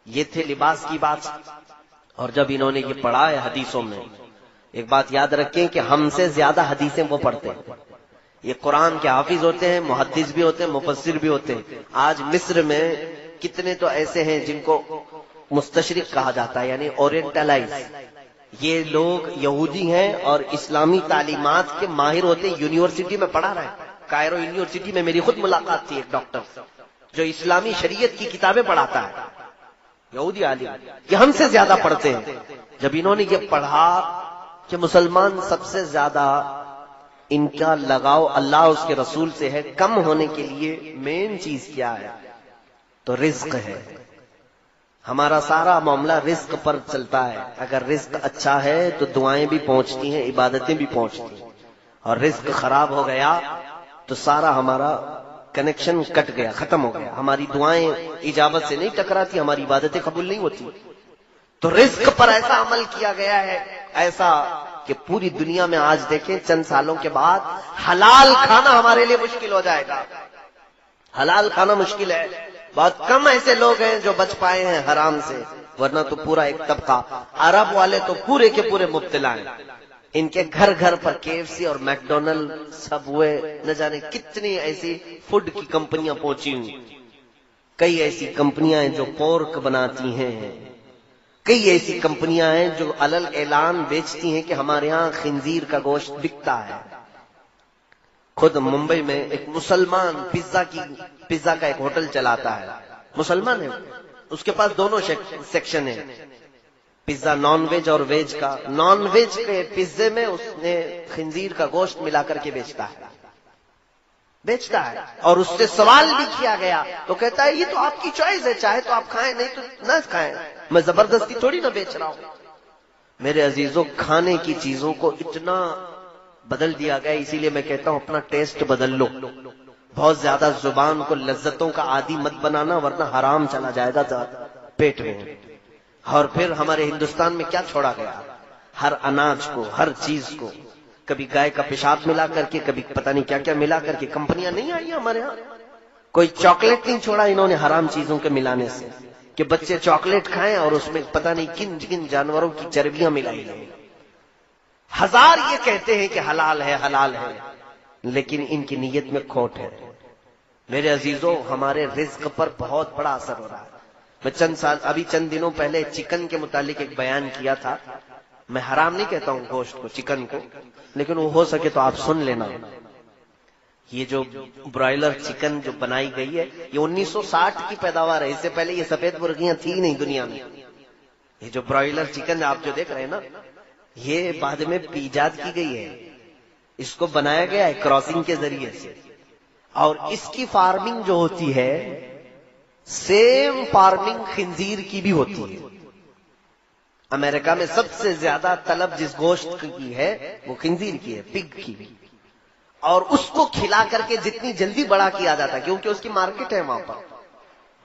یہ تھے لباس کی بات، اور جب انہوں نے یہ پڑھا ہے حدیثوں میں، ایک بات یاد رکھیں کہ ہم سے زیادہ حدیثیں وہ پڑھتے ہیں۔ یہ قرآن کے حافظ ہوتے ہیں، محدث بھی ہوتے ہیں، مفسر بھی ہوتے ہیں۔ آج مصر میں کتنے تو ایسے ہیں جن کو مستشرق کہا جاتا ہے، یعنی اورینٹلائز۔ یہ لوگ یہودی ہیں اور اسلامی تعلیمات کے ماہر ہوتے ہیں، یونیورسٹی میں پڑھا رہے ہیں۔ کائرو یونیورسٹی میں میری خود ملاقات تھی ایک ڈاکٹر سے جو اسلامی شریعت کی کتابیں پڑھاتا ہے، یہودی عالم، یہ ہم سے زیادہ پڑھتے ہیں۔ جب انہوں نے یہ پڑھا کہ مسلمان سب سے زیادہ ان کا لگاؤ اللہ اس کے رسول سے ہے، کم ہونے کے لیے مین چیز کیا ہے تو رزق ہے۔ ہمارا سارا معاملہ رزق پر چلتا ہے، اگر رزق اچھا ہے تو دعائیں بھی پہنچتی ہیں، عبادتیں بھی پہنچتی ہیں، اور رزق خراب ہو گیا تو سارا ہمارا کنیکشن کٹ گیا، ختم ہو گیا، ہماری دعائیں اجابت سے نہیں ٹکراتی، ہماری عبادتیں قبول نہیں ہوتی۔ تو رزق پر ایسا عمل کیا گیا ہے، ایسا کہ پوری دنیا میں آج دیکھیں چند سالوں کے بعد حلال کھانا ہمارے لیے مشکل ہو جائے گا۔ حلال کھانا مشکل ہے، بہت کم ایسے لوگ ہیں جو بچ پائے ہیں حرام سے، ورنہ تو پورا ایک طبقہ، عرب والے تو پورے کے پورے مبتلا ہیں۔ ان کے گھر گھر پر KFC اور میکڈونلڈ، سب وے، نہ جانے کتنی ایسی فوڈ کی کمپنیاں پہنچی ہوئی۔ کئی ایسی کمپنیاں ہیں جو پورک بناتی ہیں، کئی ایسی کمپنیاں ہیں جو علل اعلان بیچتی ہیں کہ ہمارے ہاں خنزیر کا گوشت بکتا ہے۔ خود ممبئی میں ایک مسلمان پیزا کا ایک ہوٹل چلاتا ہے، مسلمان ہے، اس کے پاس دونوں سیکشن ہیں، پیزا نان ویج اور ویج کا۔ نان ویج کے پیزے میں اس نے خنزیر کا گوشت ملا کر کے بیچتا ہے اور اس سے سوال بھی کیا گیا تو کہتا ہے یہ تو آپ کی چوائس ہے، چاہے تو آپ کھائیں نہیں تو نہ کھائیں، میں زبردستی تھوڑی نہ بیچ رہا ہوں۔ میرے عزیزوں، کھانے کی چیزوں کو اتنا بدل دیا گیا، اسی لیے میں کہتا ہوں اپنا ٹیسٹ بدل لو، بہت زیادہ زبان کو لذتوں کا عادی مت بنانا ورنہ حرام چلا جائے گا پیٹ میں۔ اور پھر ہمارے ہندوستان میں کیا چھوڑا گیا، ہر اناج کو، ہر چیز کو، کبھی گائے کا پیشاب ملا کر کے، کبھی پتہ نہیں کیا کیا ملا کر کے۔ کمپنیاں نہیں آئی ہمارے ہاں، کوئی چاکلیٹ نہیں چھوڑا انہوں نے حرام چیزوں کے ملانے سے، کہ بچے چاکلیٹ کھائیں اور اس میں پتہ نہیں کن کن جانوروں کی چربیاں ملائی گئی۔ ہزار یہ کہتے ہیں کہ حلال ہے حلال ہے، لیکن ان کی نیت میں کھوٹ ہے۔ میرے عزیزوں، ہمارے رزق پر بہت بڑا اثر ہو رہا ہے۔ میں چند دنوں پہلے چکن کے متعلق ایک بیان کیا تھا۔ میں حرام نہیں کہتا ہوں گوشت کو، چکن کو، لیکن وہ ہو سکے تو آپ سن لینا۔ یہ جو برائلر چکن جو بنائی گئی ہے، یہ 1960 کی پیداوار ہے، اس سے پہلے یہ سفید مرغیاں تھی نہیں دنیا میں۔ یہ جو برائلر چکن آپ جو دیکھ رہے ہیں نا، یہ بعد میں ایجاد کی گئی ہے، اس کو بنایا گیا ہے کراسنگ کے ذریعے سے، اور اس کی فارمنگ جو ہوتی ہے سیم فارمنگ خنزیر کی بھی ہوتی ہے۔ امریکہ میں سب سے زیادہ طلب جس گوشت کی ہے وہ خنزیر کی ہے، پگ کی، اور اس کو کھلا کر کے جتنی جلدی بڑا کیا جاتا ہے کیونکہ اس کی مارکیٹ ہے وہاں پر،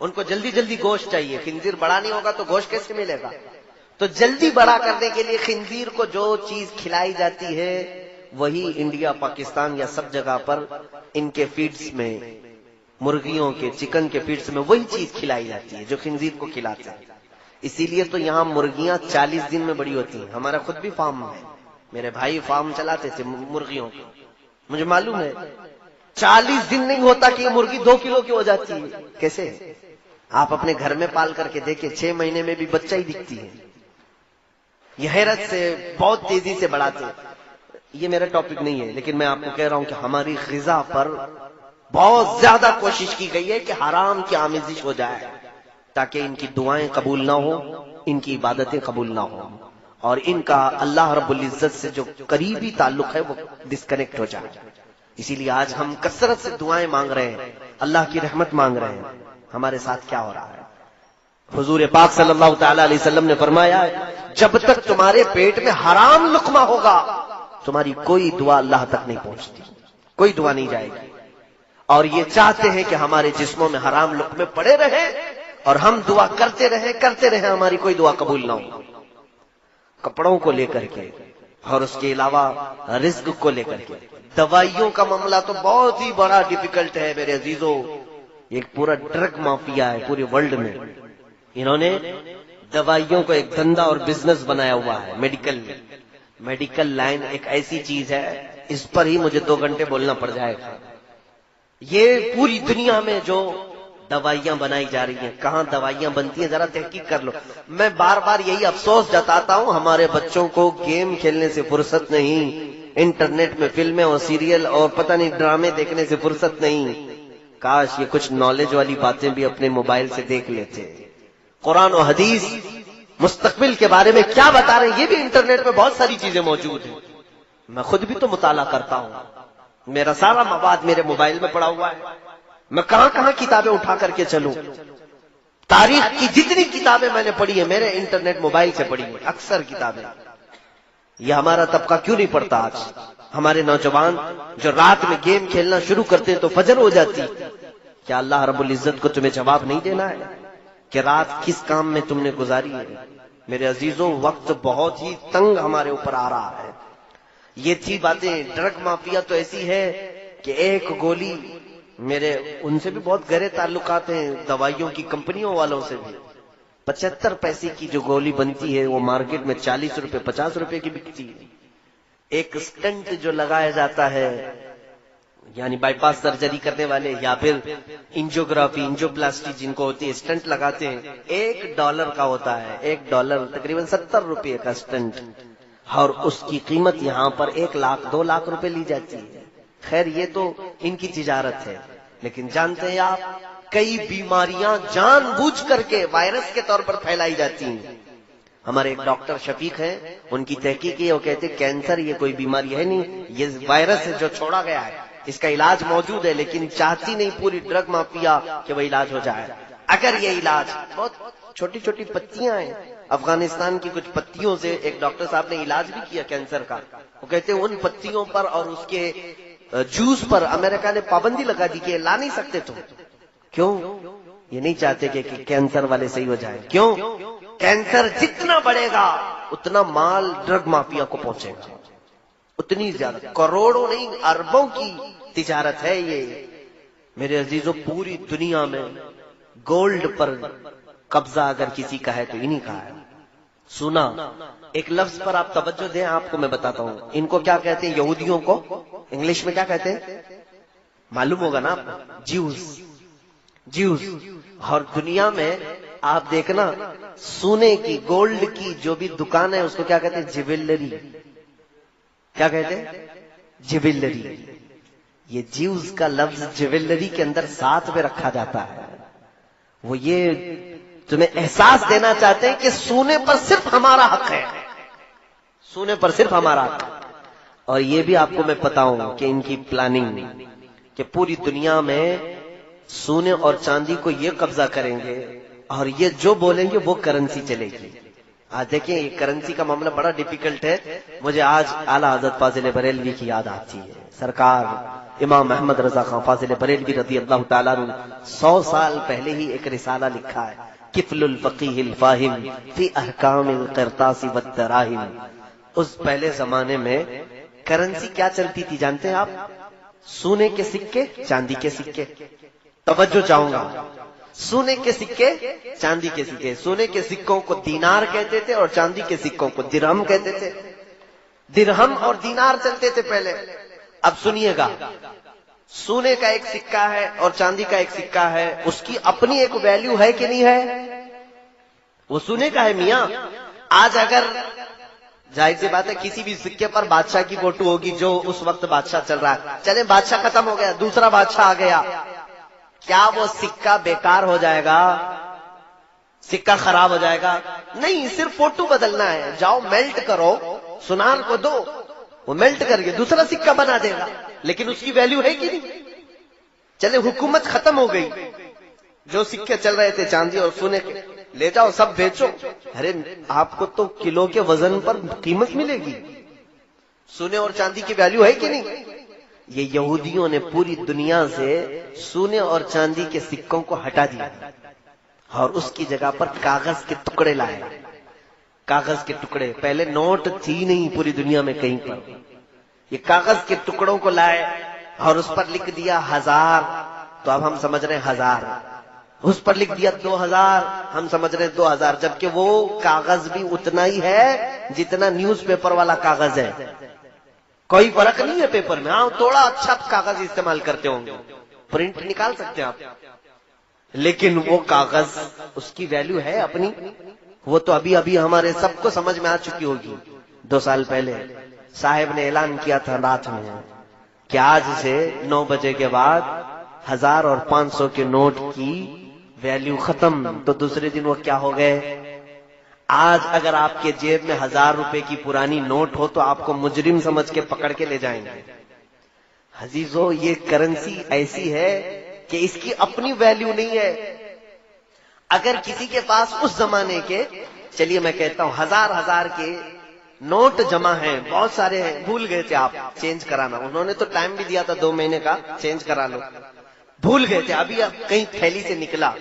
ان کو جلدی جلدی گوشت چاہیے، خنزیر بڑا نہیں ہوگا تو گوشت کیسے ملے گا؟ تو جلدی بڑا کرنے کے لیے خنزیر کو جو چیز کھلائی جاتی ہے وہی انڈیا، پاکستان یا سب جگہ پر ان کے فیڈز میں، مرغیوں کے، چکن کے فیڈز میں وہی چیز کھلائی جاتی ہے جو خنزیر کو کھلاتے ہیں۔ اسی لیے تو یہاں مرغیاں 40 دن میں بڑی ہوتی ہیں۔ ہمارا خود بھی فارم ہے، میرے بھائی فارم چلاتے تھے مرغیوں کو، مجھے معلوم ہے 40 دن نہیں ہوتا کہ یہ مرغی 2 کلو کی ہو جاتی ہے۔ کیسے؟ آپ اپنے گھر میں پال کر کے دیکھیں، 6 مہینے میں بھی بچہ ہی دکھتی ہے۔ یہ حیرت سے بہت تیزی سے بڑھاتے ہیں۔ یہ میرا ٹاپک نہیں ہے، لیکن میں آپ کو کہہ رہا ہوں کہ ہماری غذا پر بہت زیادہ کوشش کی گئی ہے کہ حرام کی آمیزش ہو جائے تاکہ ان کی دعائیں قبول نہ ہوں، ان کی عبادتیں قبول نہ ہوں، اور ان کا اللہ رب العزت سے جو قریبی تعلق ہے وہ ڈسکنیکٹ ہو جائے۔ اسی لیے آج ہم کثرت سے دعائیں مانگ رہے ہیں، اللہ کی رحمت مانگ رہے ہیں۔ ہمارے ساتھ کیا ہو رہا ہے؟ حضور پاک صلی اللہ تعالی علیہ وسلم نے فرمایا جب تک تمہارے پیٹ میں حرام لقمہ ہوگا تمہاری کوئی دعا اللہ تک نہیں پہنچتی، کوئی دعا نہیں جائے گی۔ اور یہ چاہتے ہیں کہ ہمارے جسموں میں حرام لقمے پڑے رہیں اور ہم دعا کرتے رہیں، ہماری کوئی دعا قبول نہ ہو۔ کپڑوں کو لے کر کے اور اس کے علاوہ رزق کو لے کر کے، دوائیوں کا معاملہ تو بہت ہی بڑا ڈیفیکلٹ ہے میرے عزیزوں۔ ایک پورا ڈرگ مافیا ہے پورے ورلڈ میں، انہوں نے دوائیوں کو ایک دھندا اور بزنس بنایا ہوا ہے۔ میڈیکل لائن ایک ایسی چیز ہے، اس پر ہی مجھے 2 گھنٹے بولنا پڑ جائے گا۔ یہ پوری دنیا میں جو دوائیاں بنائی جا رہی ہیں، کہاں دوائیاں بنتی ہیں ذرا تحقیق کر لو۔ میں بار بار یہی افسوس جتاتا ہوں، ہمارے بچوں کو گیم کھیلنے سے فرصت نہیں، انٹرنیٹ میں فلمیں اور سیریل اور پتہ نہیں ڈرامے دیکھنے سے فرصت نہیں۔ کاش یہ کچھ نالج والی باتیں بھی اپنے موبائل سے دیکھ لیتے۔ قرآن و حدیث مستقبل کے بارے میں کیا بتا رہے ہیں یہ بھی انٹرنیٹ پہ بہت ساری چیزیں موجود ہیں۔ میں خود بھی تو مطالعہ کرتا ہوں، میرا سارا مواد میرے موبائل میں پڑا ہوا ہے۔ میں کہاں کہاں کتابیں اٹھا کر کے چلوں؟ تاریخ کی جتنی کتابیں میں نے پڑھی ہیں میرے انٹرنیٹ موبائل سے پڑھی ہیں، اکثر کتابیں۔ یہ ہمارا طبقہ کیوں نہیں پڑھتا آج؟ ہمارے نوجوان جو رات میں گیم کھیلنا شروع کرتے ہیں تو فجر ہو جاتی۔ کیا اللہ رب العزت کو تمہیں جواب نہیں دینا ہے کہ رات کس کام میں تم نے گزاری ہے؟ میرے عزیزوں، وقت بہت ہی تنگ ہمارے اوپر آ رہا ہے۔ یہ تھی باتیں۔ ڈرگ مافیا تو ایسی ہے کہ ایک گولی، میرے ان سے بھی بہت گہرے تعلقات ہیں، دوائیوں کی کمپنیوں والوں سے بھی۔ 75 پیسے کی جو گولی بنتی ہے وہ مارکیٹ میں 40 روپے 50 روپے کی بکتی ہے۔ ایک سٹنٹ جو لگایا جاتا ہے، یعنی بائی پاس سرجری کرنے والے یا پھر انجیوگرافی انجیوپلاسٹی جن کو ہوتی ہے، سٹنٹ لگاتے ہیں، $1 کا ہوتا ہے۔ $1 تقریباً 70 روپے کا سٹنٹ، اور اس کی قیمت یہاں پر 1 لاکھ 2 لاکھ روپے لی جاتی ہے۔ خیر یہ تو ان کی تجارت ہے، لیکن جانتے ہیں آپ کئی بیماریاں جان بوجھ کر کے وائرس کے طور پر پھیلائی جاتی ہیں۔ ہمارے ایک ڈاکٹر شفیق ہیں، ان کی تحقیق ہے، وہ کہتے ہیں کینسر یہ کوئی بیماری ہے نہیں، یہ وائرس ہے جو چھوڑا گیا ہے، اس کا علاج موجود ہے، لیکن چاہتی نہیں پوری ڈرگ مافیا کہ وہ علاج ہو جائے۔ اگر یہ علاج بہت چھوٹی چھوٹی پتیاں ہیں، افغانستان کی کچھ پتیوں سے ایک ڈاکٹر صاحب نے علاج بھی کیا کینسر کا، وہ کہتے ہیں ان پتیوں پر اور اس کے جوس پر امریکہ نے پابندی لگا دی کہ لا نہیں سکتے تم۔ کیوں؟ یہ نہیں چاہتے کہ کینسر والے صحیح ہو جائیں۔ کیوں؟ کینسر جتنا بڑھے گا اتنا مال ڈرگ مافیا کو پہنچے گا، اتنی زیادہ، کروڑوں نہیں اربوں کی تجارت ہے یہ۔ میرے عزیزوں، پوری دنیا میں گولڈ پر قبضہ اگر کسی کا ہے تو انہی کا ہے۔ سنا ایک لفظ پر آپ توجہ دیں، آپ کو میں بتاتا ہوں ان کو کیا کہتے ہیں، یہودیوں کو انگلش میں کیا کہتے ہیں، معلوم ہوگا نا آپ کو، جیوز۔ اور دنیا میں آپ دیکھنا سونے کی، گولڈ کی جو بھی دکان ہے اس کو کیا کہتے ہیں، جیولری۔ کیا کہتے ہیں، جیولری۔ یہ جیوز کا لفظ جیولری کے اندر ساتھ میں رکھا جاتا ہے۔ وہ یہ تمہیں احساس دینا چاہتے ہیں کہ سونے پر صرف ہمارا حق ہے، سونے پر صرف ہمارا حق ہے۔ اور یہ بھی آپ کو میں بتاؤں کہ ان کی پلاننگ کہ پوری دنیا میں سونے اور چاندی کو یہ قبضہ کریں گے اور یہ جو بولیں گے وہ کرنسی چلے گی۔ آج دیکھیں یہ کرنسی کا معاملہ بڑا ڈیفیکلٹ ہے۔ مجھے آج اعلیٰ حضرت فاضل بریلوی کی یاد آتی ہے، سرکار امام محمد رضا خان فاضل بریلوی رضی اللہ تعالیٰ عنہ 100 سال پہلے ہی ایک رسالہ لکھا ہے، کفل الفقیہ الفاہم فی احکام القرطاس والدراہم۔ اس پہلے زمانے میں کرنسی کیا چلتی تھی جانتے ہیں آپ؟ سونے کے سکے، چاندی کے سکے۔ توجہ چاہوں گا، سونے کے سکے، چاندی کے سکے۔ سونے کے سکوں کو دینار کہتے تھے اور چاندی کے سکوں کو درہم کہتے تھے۔ درہم اور دینار چلتے تھے پہلے۔ اب سنیے گا، سونے کا ایک سکہ ہے اور چاندی کا ایک سکہ ہے، اس کی اپنی ایک ویلیو ہے کہ نہیں ہے؟ وہ سونے کا ہے میاں۔ آج اگر ظاہر سی بات ہے کسی بھی سکے پر بادشاہ کی فوٹو ہوگی جو اس وقت بادشاہ چل رہا ہے، چلے بادشاہ ختم ہو گیا، دوسرا بادشاہ آ گیا، کیا وہ سکہ بیکار ہو جائے گا؟ سکہ خراب ہو جائے گا؟ نہیں، صرف فوٹو بدلنا ہے، جاؤ میلٹ کرو، سنار کو دو، وہ میلٹ کر کے دوسرا سکہ بنا دے گا، لیکن اس کی ویلیو ہے کہ نہیں؟ چلے حکومت ختم ہو گئی، جو سکے چل رہے تھے چاندی اور سونے کے، لے جاؤ سب بیچو، ارے آپ کو تو کلو کے وزن پر قیمت ملے گی۔ سونے اور چاندی کی ویلیو ہے کہ نہیں؟ یہ یہودیوں نے پوری دنیا سے سونے اور چاندی کے سکوں کو ہٹا دیا اور اس کی جگہ پر کاغذ کے ٹکڑے لائے۔ کاغذ کے ٹکڑے، پہلے نوٹ تھی نہیں پوری دنیا میں کہیں پر، یہ کاغذ کے ٹکڑوں کو لائے اور اس پر لکھ دیا 1000، تو اب ہم سمجھ رہے ہیں 1000، اس پر لکھ دیا 2000، ہم سمجھ رہے ہیں 2000، جبکہ وہ کاغذ بھی اتنا ہی ہے جتنا نیوز پیپر والا کاغذ ہے، کوئی فرق نہیں ہے پیپر میں۔ ہاں تھوڑا اچھا کاغذ استعمال کرتے ہوں گے، پرنٹ نکال سکتے ہیں آپ، لیکن وہ کاغذ اس کی ویلیو ہے اپنی، وہ تو ابھی ابھی ہمارے سب کو سمجھ میں آ چکی ہوگی۔ 2 سال پہلے صاحب نے اعلان کیا تھا رات میں کہ آج سے 9 بجے کے بعد 1000 اور 500 کے نوٹ کی ویلیو ختم، تو دوسرے دن وہ کیا ہو گئے؟ آج اگر آپ کے جیب میں 1000 روپے کی پرانی نوٹ ہو تو آپ کو مجرم سمجھ کے پکڑ کے لے جائیں گے۔ عزیزو، یہ کرنسی ایسی ہے کہ اس کی اپنی ویلیو نہیں ہے۔ اگر کسی کے پاس اس زمانے کے، چلیے میں کہتا ہوں 1000 کے نوٹ جمع ہیں، بہت سارے ہیں، بھول گئے تھے آپ چینج کرانا، انہوں نے تو ٹائم بھی دیا تھا 2 مہینے کا، چینج کرا لو، بھول گئے تھے، ابھی کہیں تھیلی سے نکلا۔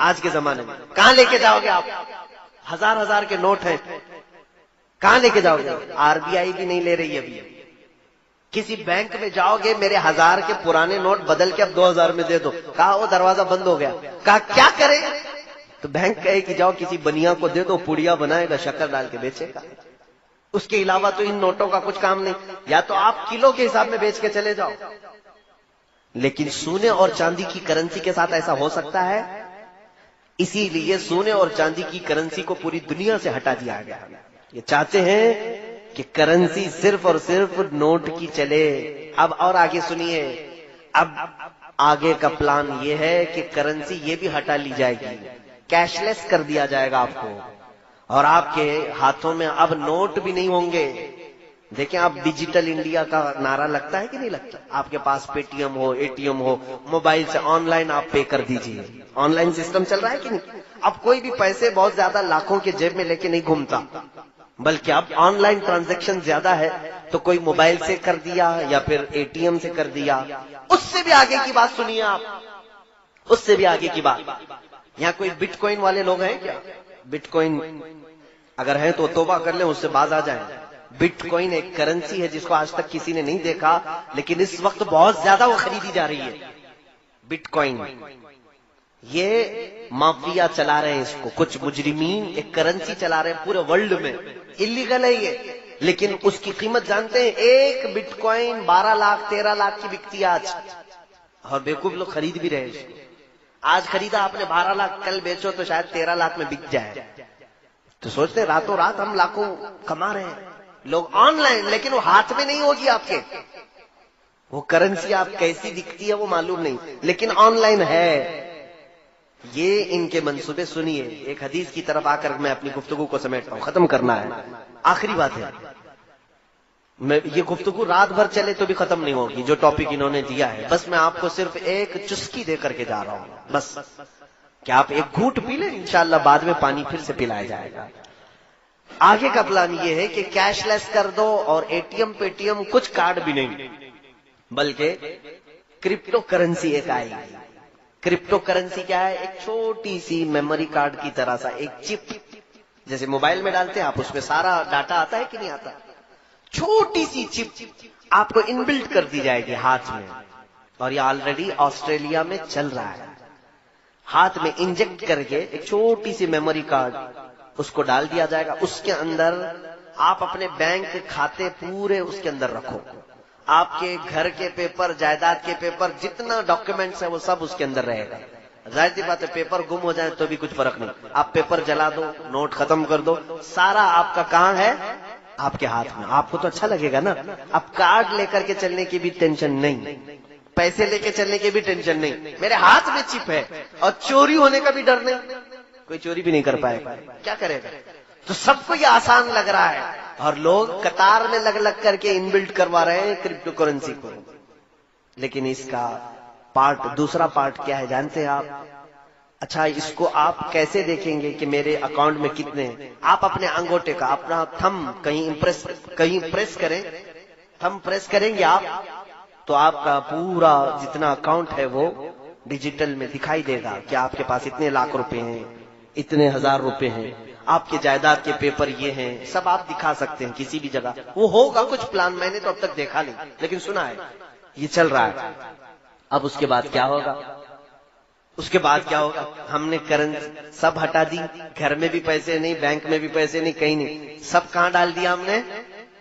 آج کے زمانے میں کہاں لے کے جاؤ گے آپ؟ 1000 کے نوٹ ہیں، کہاں لے کے جاؤ گے؟ RBI بھی نہیں لے رہی ابھی۔ کسی بینک میں جاؤ گے، میرے 1000 کے پرانے نوٹ بدل کے اب 2000 میں دے دو، کہا وہ دروازہ بند ہو گیا، کہا کیا کرے؟ تو بینک کہے کہ جاؤ کسی بنیا کو دے دو، پوڑیا بنائے گا، شکر ڈال کے بیچے گا، اس کے علاوہ تو ان نوٹوں کا کچھ کام نہیں، یا تو آپ کلو کے حساب میں بیچ کے چلے جاؤ۔ لیکن سونے اور چاندی کی کرنسی کے ساتھ ایسا ہو سکتا ہے؟ اسی لیے سونے اور چاندی کی کرنسی کو پوری دنیا سے ہٹا دیا گیا۔ یہ چاہتے ہیں کہ کرنسی صرف اور صرف نوٹ کی چلے، اب اور آگے سنیے، اب آگے کا پلان یہ ہے کہ کرنسی یہ بھی ہٹا لی جائے گی، کیش لیس کر دیا جائے گا آپ کو، اور آپ کے ہاتھوں میں اب نوٹ بھی نہیں ہوں گے۔ دیکھیں آپ ڈیجیٹل انڈیا کا نعرہ لگتا ہے کہ نہیں لگتا؟ آپ کے پاس پے ٹی ایم ہو، اے ٹی ایم ہو، موبائل سے آن لائن آپ پے کر دیجئے، آن لائن سسٹم چل رہا ہے کہ نہیں؟ اب کوئی بھی پیسے بہت زیادہ لاکھوں کے جیب میں لے کے نہیں گھومتا، بلکہ اب آن لائن ٹرانزیکشن زیادہ ہے، تو کوئی موبائل سے کر دیا یا پھر اے ٹی ایم سے کر دیا۔ اس سے بھی آگے کی بات سنیے آپ، اس سے بھی آگے کی بات، یہاں کوئی بٹ کوئن والے لوگ ہیں کیا؟ بٹ کوئن اگر ہیں تو توبہ کر لیں، اس سے باز آ جائیں۔ بٹ کوئن ایک کرنسی ہے جس کو آج تک کسی نے نہیں دیکھا، لیکن اس وقت بہت زیادہ وہ خریدی جا رہی ہے۔ بٹ کوئن یہ مافیا چلا رہے ہیں، اس کو کچھ مجرمین ایک کرنسی چلا رہے ہیں پورے ورلڈ میں، اللیگل ہے یہ، لیکن اس کی قیمت جانتے ہیں؟ ایک بٹ کوئن 12 لاکھ 13 لاکھ کی بکتی ہے آج، اور بیوقوف لوگ خرید بھی رہے ہیں اس کو۔ آج خریدا آپ نے 12 لاکھ، کل بیچو تو شاید 13 لاکھ میں بک جائے، تو سوچتے ہیں راتوں رات ہم لاکھوں کما رہے ہیں۔ لوگ آن لائن، لیکن وہ ہاتھ میں نہیں ہوگی آپ کے، وہ کرنسی آپ کیسی دکھتی ہے وہ معلوم نہیں، لیکن آن لائن ہے۔ یہ ان کے منصوبے سنیے۔ ایک حدیث کی طرف آ کر میں اپنی گفتگو کو سمیٹتا ہوں، ختم کرنا ہے، آخری بات ہے۔ یہ گفتگو رات بھر چلے تو بھی ختم نہیں ہوگی، جو ٹاپک انہوں نے دیا ہے، بس میں آپ کو صرف ایک چسکی دے کر کے جا رہا ہوں، بس کہ آپ ایک گھونٹ پی لیں، انشاءاللہ بعد میں پانی پھر سے پلایا جائے گا۔ آگے کا پلان یہ ہے کہ کیش لیس کر دو، اور A T M Paytm کچھ کارڈ بھی نہیں، بلکہ کرپٹو کرنسی ایک آئے گی۔ کرپٹو کرنسی کیا ہے؟ ایک چھوٹی سی میموری کارڈ کی طرح سا ایک چپ، جیسے موبائل میں ڈالتے ہیں آپ، اس میں سارا ڈاٹا آتا ہے کہ نہیں آتا؟ چھوٹی سی چپ آپ کو ان بلٹ کر دی جائے گی ہاتھ میں، اور یہ آلریڈی آسٹریلیا میں چل رہا ہے۔ ہاتھ میں انجیکٹ کر کے ایک چھوٹی سی میموری کارڈ اس کو ڈال دیا جائے گا، اس کے اندر آپ اپنے بینک کھاتے پورے اس کے اندر رکھو، آپ کے گھر کے پیپر، جائیداد کے پیپر، جتنا ڈاکیومنٹس ہے وہ سب اس کے اندر رہے گا۔ ظاہر سی بات ہے پیپر گم ہو جائے تو بھی کچھ فرق نہیں، آپ پیپر جلا دو، نوٹ ختم کر دو، سارا آپ کا کہاں ہے؟ آپ کے ہاتھ میں۔ آپ کو تو اچھا لگے گا نا، اب کارڈ لے کر کے چلنے کی بھی ٹینشن نہیں، پیسے لے کے چلنے کی بھی ٹینشن نہیں، میرے ہاتھ میں چپ ہے، اور چوری ہونے کا بھی ڈر نہیں، کوئی چوری بھی نہیں کر پائے گا، کیا کرے گا؟ تو سب کو یہ آسان لگ رہا ہے، اور لوگ قطار میں لگ لگ کر کے ان بلٹ کروا رہے ہیں کرپٹو کرنسی کو۔ لیکن اس کا دوسرا پارٹ کیا ہے جانتے ہیں آپ؟ اچھا اس کو آپ کیسے دیکھیں گے کہ میرے اکاؤنٹ میں کتنے ہیں؟ آپ اپنے انگوٹے کا اپنا تھم کہیں پریس کریں، تھم پریس کریں گے آپ، تو آپ کا پورا جتنا اکاؤنٹ ہے وہ ڈیجیٹل میں دکھائی دے گا کہ آپ کے پاس اتنے لاکھ روپے ہیں، اتنے ہزار روپے ہیں، آپ کے جائیداد کے پیپر یہ ہیں، سب آپ دکھا سکتے ہیں کسی بھی جگہ۔ وہ ہوگا کچھ پلان، میں نے تو اب تک دیکھا نہیں، لیکن سنا ہے یہ چل رہا ہے۔ اب اس کے بعد کیا ہوگا؟ اس کے بعد کیا ہوگا؟ ہم نے کرنسی سب ہٹا دی، گھر میں بھی پیسے نہیں، بینک میں بھی پیسے نہیں، کہیں نہیں، سب کہاں ڈال دیا ہم نے؟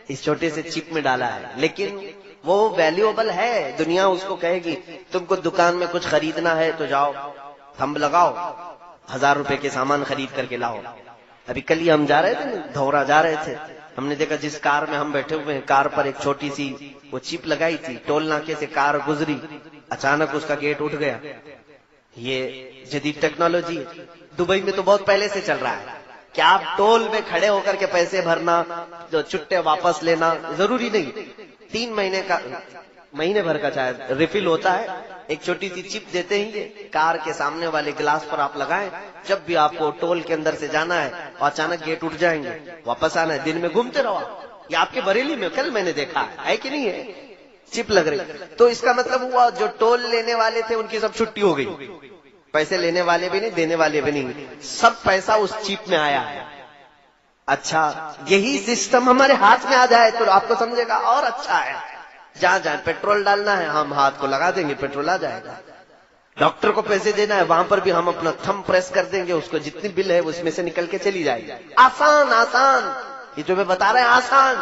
اس چھوٹے سے چپ میں ڈالا ہے، لیکن وہ ویلیوبل ہے، دنیا اس کو کہے گی تم کو دکان میں کچھ خریدنا ہے تو جاؤ تھم لگاؤ، 1000 روپے کے سامان خرید کر کے لاؤ۔ ابھی کل ہی ہم جا رہے تھے، دھورا جا رہے تھے، ہم نے دیکھا جس کار میں ہم بیٹھے ہوئے ہیں، کار پر ایک چھوٹی سی وہ چپ لگائی تھی، ٹول ناکے سے کار گزری، اچانک اس کا گیٹ اٹھ گیا۔ یہ جدید ٹیکنالوجی دبئی میں تو بہت پہلے سے چل رہا ہے کہ آپ ٹول میں کھڑے ہو کر کے پیسے بھرنا، جو چٹے واپس لینا ضروری نہیں، 3 مہینے بھر کا شاید ریفل ہوتا ہے، ایک چھوٹی سی چپ دیتے ہیں، کار کے سامنے والے گلاس پر آپ لگائیں، جب بھی آپ کو ٹول کے اندر سے جانا ہے اور اچانک گیٹ اٹھ جائیں گے، واپس آنا ہے، دن میں گھومتے رہو۔ یہ آپ کے بریلی میں کل میں نے دیکھا ہے کہ نہیں ہے، چپ لگ رہی، تو اس کا مطلب ہوا جو ٹول لینے والے تھے ان کی سب چھٹی ہو گئی، پیسے لینے والے بھی نہیں، دینے والے بھی نہیں، سب پیسہ اس چپ میں آیا ہے۔ اچھا یہی سسٹم ہمارے ہاتھ میں آ جائے تو آپ کو سمجھے گا اور اچھا ہے، جہاں جہاں پیٹرول ڈالنا ہے ہم ہاتھ کو لگا دیں گے، پیٹرول آ جائے گا، ڈاکٹر کو پیسے دینا ہے وہاں پر بھی ہم اپنا تھم پریس کر دیں گے، اس کو جتنی بل ہے اس میں سے نکل کے چلی جائے گی۔ آسان آسان، یہ جو میں بتا رہے ہیں آسان۔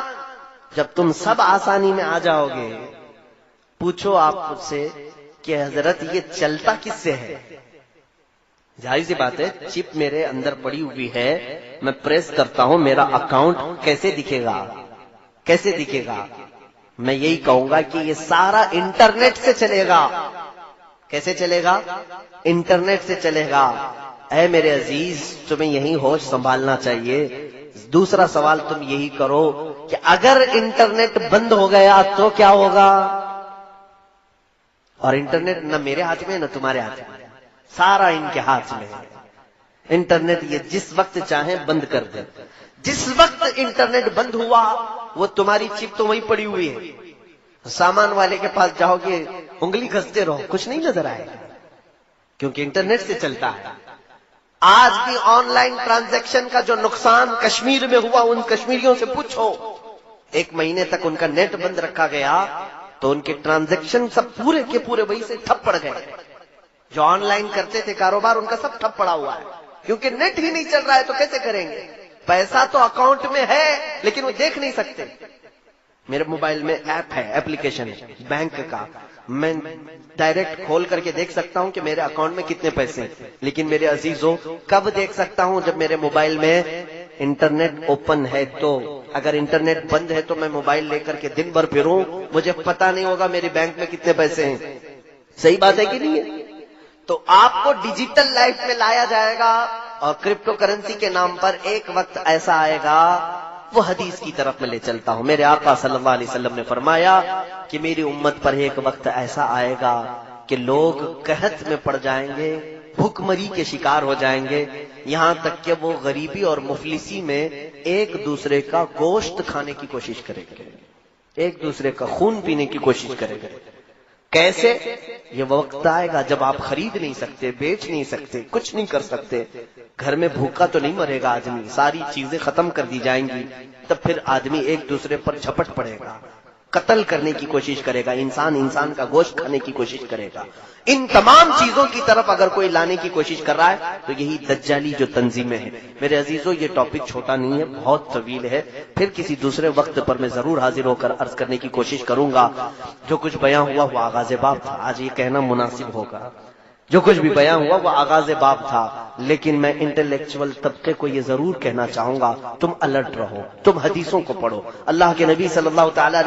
جب تم سب آسانی میں آ جاؤ گے، پوچھو آپ مجھ سے کہ حضرت یہ چلتا کس سے ہے؟ ظاہر سی بات ہے چپ میرے اندر پڑی ہوئی ہے، میں پریس کرتا ہوں، میرا اکاؤنٹ کیسے دکھے گا؟ کیسے دکھے گا؟ میں یہی کہوں گا کہ یہ سارا انٹرنیٹ سے چلے گا. کیسے چلے گا؟ انٹرنیٹ سے چلے گا. اے میرے عزیز، تمہیں یہی ہوش سنبھالنا چاہیے. دوسرا سوال تم یہی کرو کہ اگر انٹرنیٹ بند ہو گیا تو کیا ہوگا؟ اور انٹرنیٹ نہ میرے ہاتھ میں نہ تمہارے ہاتھ میں، سارا ان کے ہاتھ میں ہے. انٹرنیٹ یہ جس وقت چاہیں بند کر دیں. جس وقت انٹرنیٹ بند ہوا وہ تمہاری چپ تو وہیں پڑی ہوئی ہے. سامان والے کے پاس جاؤ گے، انگلی گھستے رہو، کچھ نہیں نظر آئے گا، کیونکہ انٹرنیٹ سے چلتا ہے. آج بھی آن لائن ٹرانزیکشن کا جو نقصان کشمیر میں ہوا، ان کشمیریوں سے پوچھو. 1 مہینے تک ان کا نیٹ بند رکھا گیا تو ان کے ٹرانزیکشن سب پورے کے پورے وہی سے ٹھپ پڑ گئے. جو آن لائن کرتے تھے کاروبار، ان کا سب ٹھپ پڑا ہوا ہے، کیونکہ نیٹ ہی نہیں چل رہا ہے تو کیسے کریں گے؟ پیسہ تو اکاؤنٹ میں ہے لیکن وہ دیکھ نہیں سکتے. میرے موبائل میں ایپ ہے، اپلیکیشن ہے بینک کا، میں ڈائریکٹ کھول کر کے دیکھ سکتا ہوں کہ میرے اکاؤنٹ میں کتنے پیسے ہیں. لیکن میرے عزیزوں، کب دیکھ سکتا ہوں؟ جب میرے موبائل میں انٹرنیٹ اوپن ہے تو. اگر انٹرنیٹ بند ہے تو میں موبائل لے کر کے دن بھر پھروں، مجھے پتا نہیں ہوگا میرے بینک میں کتنے پیسے ہیں. صحیح بات ہے کہ نہیں ہے؟ تو آپ کو ڈیجیٹل لائف میں لایا جائے گا، اور کرپٹو کرنسی کے نام پر ایک وقت ایسا آئے گا. وہ حدیث کی طرف میں لے چلتا ہوں. میرے آقا صلی اللہ علیہ وسلم نے فرمایا کہ میری امت پر ایک وقت ایسا آئے گا کہ لوگ قحط میں پڑ جائیں گے، بھوک مری کے شکار ہو جائیں گے، یہاں تک کہ وہ غریبی اور مفلسی میں ایک دوسرے کا گوشت کھانے کی کوشش کریں گے، ایک دوسرے کا خون پینے کی کوشش کریں گے. کیسے؟ یہ وقت آئے گا جب آپ خرید نہیں سکتے، بیچ نہیں سکتے، کچھ نہیں کر سکتے. گھر میں بھوکا تو نہیں مرے گا آدمی، ساری چیزیں ختم کر دی جائیں گی. تب پھر آدمی ایک دوسرے پر جھپٹ پڑے گا، قتل کرنے کی کوشش کرے گا، انسان کا گوشت کھانے کی کوشش کرے گا. ان تمام چیزوں کی طرف اگر کوئی لانے کی کوشش کر رہا ہے تو یہی دجالی جو تنظیمیں ہیں. میرے عزیزوں، یہ ٹاپک چھوٹا نہیں ہے، بہت طویل ہے. پھر کسی دوسرے وقت پر میں ضرور حاضر ہو کر عرض کرنے کی کوشش کروں گا. جو کچھ بیان ہوا وہ آغاز باب تھا، آج یہ کہنا مناسب ہوگا. جو کچھ بھی بیان ہوا وہ آغاز باب تھا، لیکن میں انٹلیکچوئل طبقے کو یہ ضرور کہنا چاہوں گا، تم الرٹ رہو، تم حدیثوں کو پڑھو. اللہ کے نبی صلی اللہ تعالی